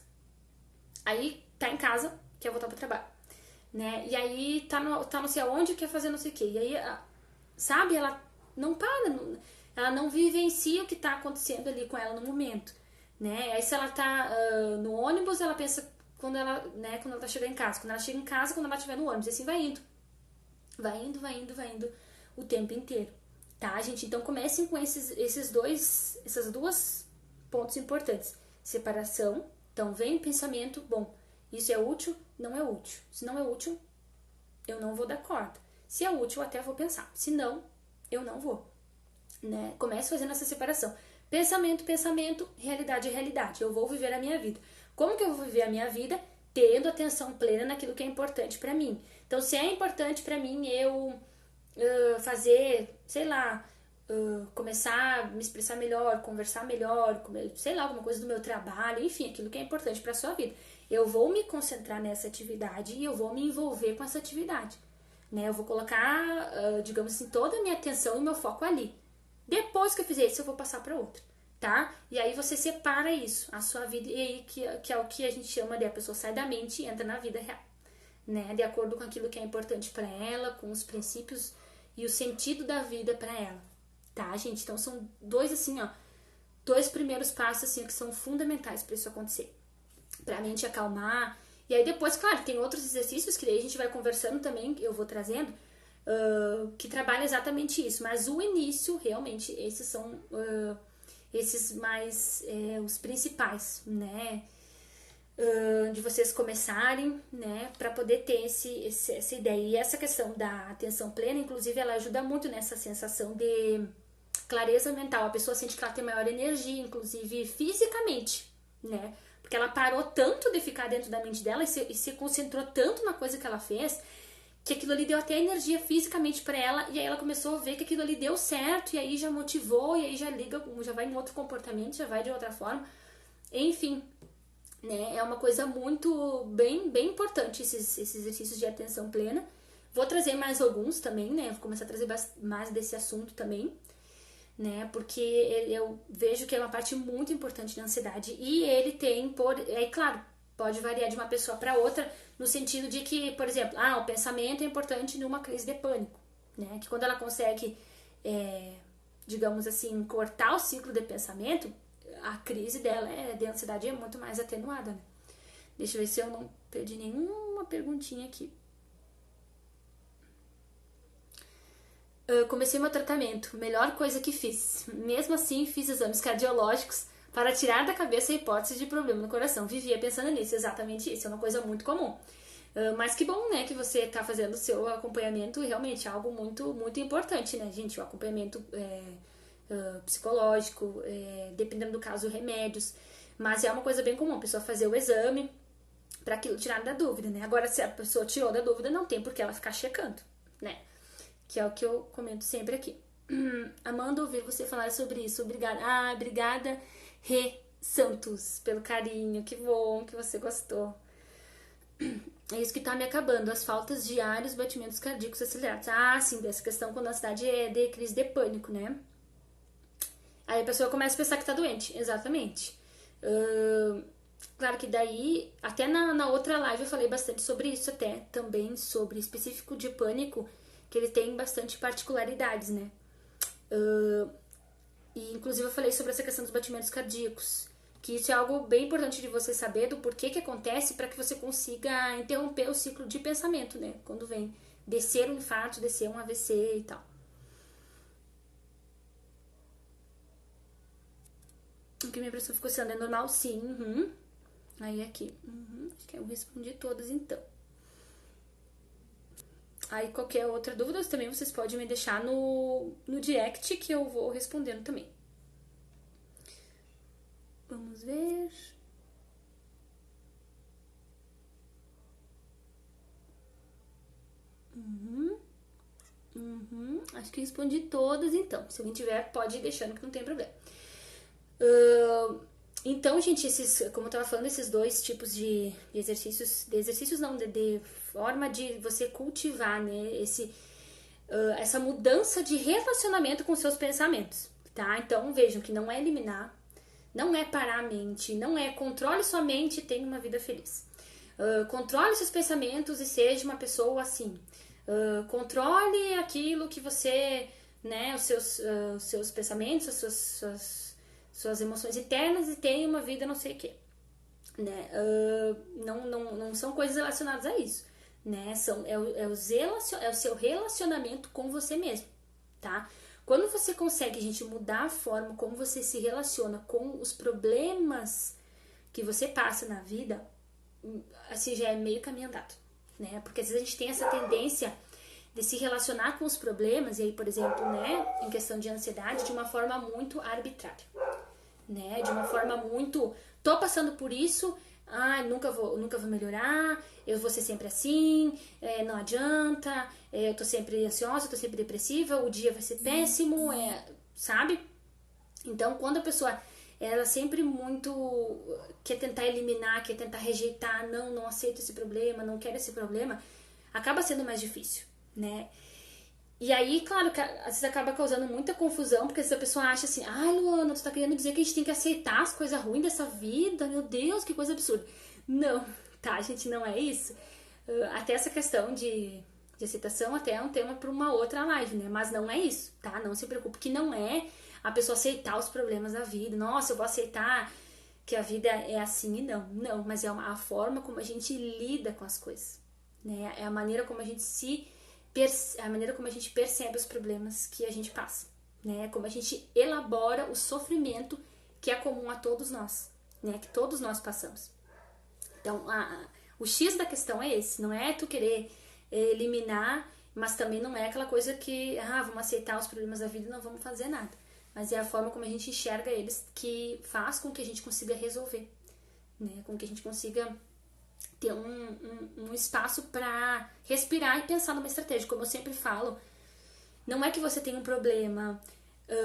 Aí tá em casa, quer voltar pro trabalho. Né? E aí tá não sei aonde, quer fazer não sei o quê. E aí, sabe, ela não para, ela não vivencia o que tá acontecendo ali com ela no momento. Né? Aí se ela tá no ônibus, ela pensa quando ela tá chegando em casa. Quando ela chega em casa, quando ela estiver no ônibus. E assim vai indo. Vai indo o tempo inteiro. Tá, gente? Então comecem com esses duas pontos importantes. Separação. Então vem o pensamento, bom, isso é útil, não é útil. Se não é útil, eu não vou dar corda. Se é útil, até vou pensar. Se não, eu não vou. Né? Comece fazendo essa separação. Pensamento, realidade, realidade. Eu vou viver a minha vida. Como que eu vou viver a minha vida? Tendo atenção plena naquilo que é importante pra mim. Então, se é importante pra mim eu fazer, sei lá, começar a me expressar melhor, conversar melhor, sei lá, alguma coisa do meu trabalho, enfim, aquilo que é importante pra sua vida. Eu vou me concentrar nessa atividade e eu vou me envolver com essa atividade. Né? Eu vou colocar, digamos assim, toda a minha atenção e meu foco ali. Depois que eu fizer isso, eu vou passar para outra, tá? E aí você separa isso, a sua vida, e aí que é o que a gente chama de a pessoa sai da mente e entra na vida real, né? De acordo com aquilo que é importante para ela, com os princípios e o sentido da vida para ela, tá, gente? Então são dois primeiros passos assim que são fundamentais para isso acontecer, para a mente acalmar. E aí depois, claro, tem outros exercícios que daí a gente vai conversando também, eu vou trazendo, que trabalha exatamente isso, mas o início, realmente, esses são esses mais os principais, né? De vocês começarem, né? Para poder ter essa ideia. E essa questão da atenção plena, inclusive, ela ajuda muito nessa sensação de clareza mental. A pessoa sente que ela tem maior energia, inclusive fisicamente, né? Porque ela parou tanto de ficar dentro da mente dela e se concentrou tanto na coisa que ela fez, que aquilo ali deu até energia fisicamente para ela, e aí ela começou a ver que aquilo ali deu certo, e aí já motivou, e aí já vai em outro comportamento, já vai de outra forma. Enfim, né? É uma coisa muito, bem importante esses exercícios de atenção plena. Vou trazer mais alguns também, né? Vou começar a trazer mais desse assunto também, né? Porque eu vejo que é uma parte muito importante da ansiedade, e ele tem, claro, pode variar de uma pessoa para outra, no sentido de que, por exemplo, o pensamento é importante numa crise de pânico, né? Que quando ela consegue, digamos assim, cortar o ciclo de pensamento, a crise dela de ansiedade é muito mais atenuada, né? Deixa eu ver se eu não perdi nenhuma perguntinha aqui. Comecei meu tratamento, melhor coisa que fiz. Mesmo assim, fiz exames cardiológicos para tirar da cabeça a hipótese de problema no coração. Vivia pensando nisso, exatamente isso, é uma coisa muito comum. Mas que bom, né, que você está fazendo o seu acompanhamento, realmente é algo muito, muito importante, né, gente? O acompanhamento psicológico, dependendo do caso, remédios. Mas é uma coisa bem comum, a pessoa fazer o exame para aquilo tirar da dúvida, né? Agora, se a pessoa tirou da dúvida, não tem por que ela ficar checando, né? que é o que eu comento sempre aqui. Amando ouvir você falar sobre isso. Obrigada. Ah, obrigada, Rê Santos, pelo carinho. Que bom que você gostou. É isso que tá me acabando. As faltas diárias, batimentos cardíacos acelerados. Ah, sim, dessa questão quando a ansiedade é de crise de pânico, né? Aí a pessoa começa a pensar que tá doente. Exatamente. Claro que daí, até na outra live eu falei bastante sobre isso até, também sobre específico de pânico, que ele tem bastante particularidades, né? E inclusive eu falei sobre essa questão dos batimentos cardíacos, que isso é algo bem importante de você saber do porquê que acontece para que você consiga interromper o ciclo de pensamento, né? Quando vem descer um infarto, descer um AVC e tal. O que minha pressão ficou sendo é normal? Sim. Uhum. Aí aqui. Acho que eu respondi todas então. Aí qualquer outra dúvida também vocês podem me deixar no direct que eu vou respondendo também. Vamos ver. Acho que respondi todas então. Se alguém tiver, pode ir deixando que não tem problema. Então, gente, como eu tava falando, esses dois tipos de exercícios não, de forma de você cultivar, né, essa mudança de relacionamento com seus pensamentos, tá? Então, vejam que não é eliminar, não é parar a mente, não é controle sua mente e tenha uma vida feliz. Controle seus pensamentos e seja uma pessoa assim. Controle aquilo que você, né, os seus pensamentos, suas emoções internas e tenha uma vida não sei o que, né? Não são coisas relacionadas a isso, né? É o seu relacionamento com você mesmo, tá? Quando você consegue, gente, mudar a forma como você se relaciona com os problemas que você passa na vida, assim, já é meio caminho andado, né? Porque às vezes a gente tem essa tendência de se relacionar com os problemas, e aí, por exemplo, né, em questão de ansiedade, de uma forma muito arbitrária, né? De uma forma muito, tô passando por isso, nunca vou melhorar, eu vou ser sempre assim, não adianta, eu tô sempre ansiosa, eu tô sempre depressiva, o dia vai ser péssimo, sabe? Então, quando a pessoa, ela sempre muito quer tentar eliminar, quer tentar rejeitar, não aceito esse problema, não quero esse problema, acaba sendo mais difícil, né? E aí, claro, que às vezes acaba causando muita confusão, porque essa pessoa acha assim, Luana, tu tá querendo dizer que a gente tem que aceitar as coisas ruins dessa vida? Meu Deus, que coisa absurda. Não, tá, gente, não é isso. Até essa questão de aceitação até é um tema para uma outra live, né? Mas não é isso, tá? Não se preocupe que não é a pessoa aceitar os problemas da vida. Nossa, eu vou aceitar que a vida é assim e não. Não, mas é a forma como a gente lida com as coisas, né? É a maneira como a gente percebe os problemas que a gente passa, né? Como a gente elabora o sofrimento que é comum a todos nós, né? Que todos nós passamos. Então, o X da questão é esse, não é tu querer eliminar, mas também não é aquela coisa que, vamos aceitar os problemas da vida e não vamos fazer nada. Mas é a forma como a gente enxerga eles que faz com que a gente consiga resolver, né? Com que a gente consiga ter um espaço para respirar e pensar numa estratégia. Como eu sempre falo, não é que você tem um problema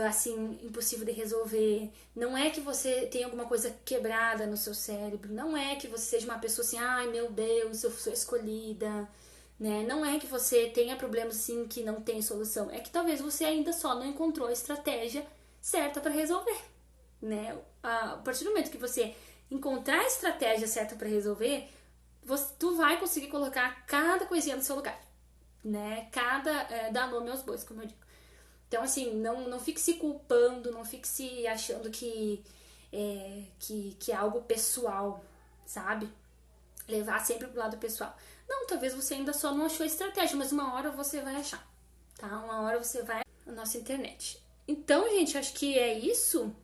assim, impossível de resolver, não é que você tem alguma coisa quebrada no seu cérebro, não é que você seja uma pessoa assim, ai meu Deus, eu sou escolhida, né? Não é que você tenha problemas assim que não tem solução, é que talvez você ainda só não encontrou a estratégia certa para resolver, né? A partir do momento que você encontrar a estratégia certa para resolver, tu vai conseguir colocar cada coisinha no seu lugar, né? Dar nome aos bois, como eu digo. Então, assim, não fique se culpando, não fique se achando que é algo pessoal, sabe? Levar sempre pro lado pessoal. Não, talvez você ainda só não achou a estratégia, mas uma hora você vai achar, tá? Uma hora você vai na nossa internet. Então, gente, acho que é isso.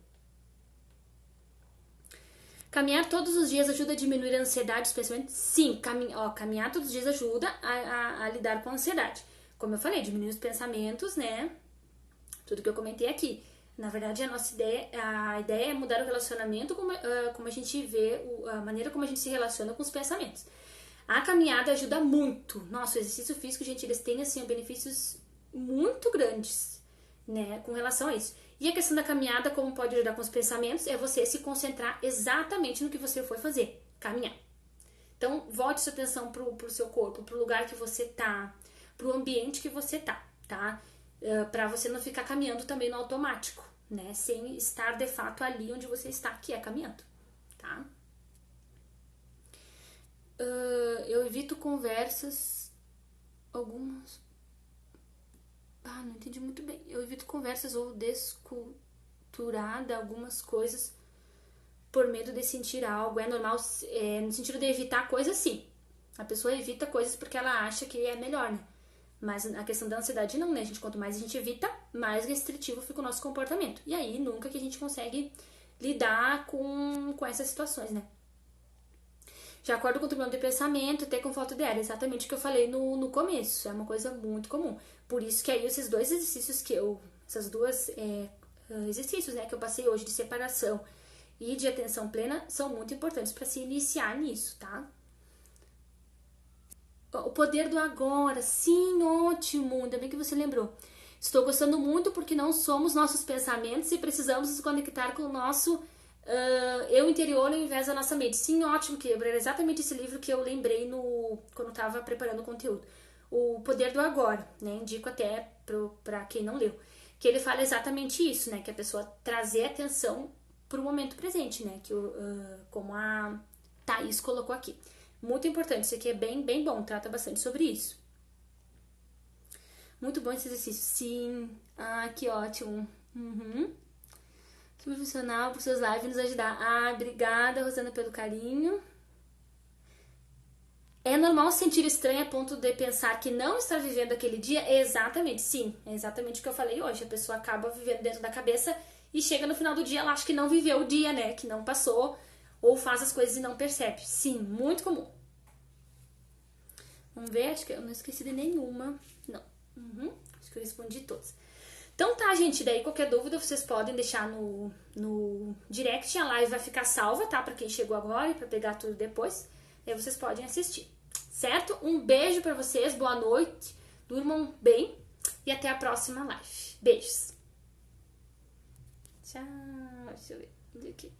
Caminhar todos os dias ajuda a diminuir a ansiedade, especialmente? Sim, caminhar todos os dias ajuda a lidar com a ansiedade. Como eu falei, diminuir os pensamentos, né? Tudo que eu comentei aqui. Na verdade, a ideia é mudar o relacionamento, como a gente vê, a maneira como a gente se relaciona com os pensamentos. A caminhada ajuda muito. Nossa, o exercício físico, gente, eles têm, assim, benefícios muito grandes, né, com relação a isso. E a questão da caminhada, como pode ajudar com os pensamentos, é você se concentrar exatamente no que você foi fazer, caminhar. Então, volte sua atenção pro seu corpo, pro lugar que você tá, pro ambiente que você tá? Pra você não ficar caminhando também no automático, né, sem estar de fato ali onde você está, que é caminhando, tá? Eu evito conversas, algumas... não entendi muito bem. Eu evito conversas ou desculturada algumas coisas por medo de sentir algo. É normal, no sentido de evitar coisas, sim. A pessoa evita coisas porque ela acha que é melhor, né? Mas a questão da ansiedade não, né, gente? Quanto mais a gente evita, mais restritivo fica o nosso comportamento. E aí, nunca que a gente consegue lidar com essas situações, né? De acordo com o turbilhão de pensamento, até com falta de ar. Exatamente o que eu falei no começo. É uma coisa muito comum. Por isso que aí esses dois exercícios exercícios, né, que eu passei hoje de separação e de atenção plena são muito importantes para se iniciar nisso, tá? O poder do agora. Sim, ótimo. Ainda bem que você lembrou. Estou gostando muito porque não somos nossos pensamentos e precisamos nos conectar com o nosso eu interior ao invés da nossa mente. Sim, ótimo, que era exatamente esse livro que eu lembrei quando estava preparando o conteúdo. O Poder do Agora, né? Indico até para quem não leu. Que ele fala exatamente isso, né? Que a pessoa trazer atenção para o momento presente, né? Como a Thaís colocou aqui. Muito importante, isso aqui é bem, bem bom, trata bastante sobre isso. Muito bom esse exercício. Sim, que ótimo. Super funcional por seus lives nos ajudar. Obrigada, Rosana, pelo carinho. É normal sentir estranho a ponto de pensar que não está vivendo aquele dia? Exatamente, sim. É exatamente o que eu falei hoje. A pessoa acaba vivendo dentro da cabeça e chega no final do dia, ela acha que não viveu o dia, né? Que não passou, ou faz as coisas e não percebe. Sim, muito comum. Vamos ver, acho que eu não esqueci de nenhuma. Não. Acho que eu respondi todas. Então tá, gente, daí qualquer dúvida vocês podem deixar no direct, a live vai ficar salva, tá? Pra quem chegou agora e pra pegar tudo depois, aí vocês podem assistir, certo? Um beijo pra vocês, boa noite, durmam bem e até a próxima live. Beijos. Tchau, deixa eu ver aqui.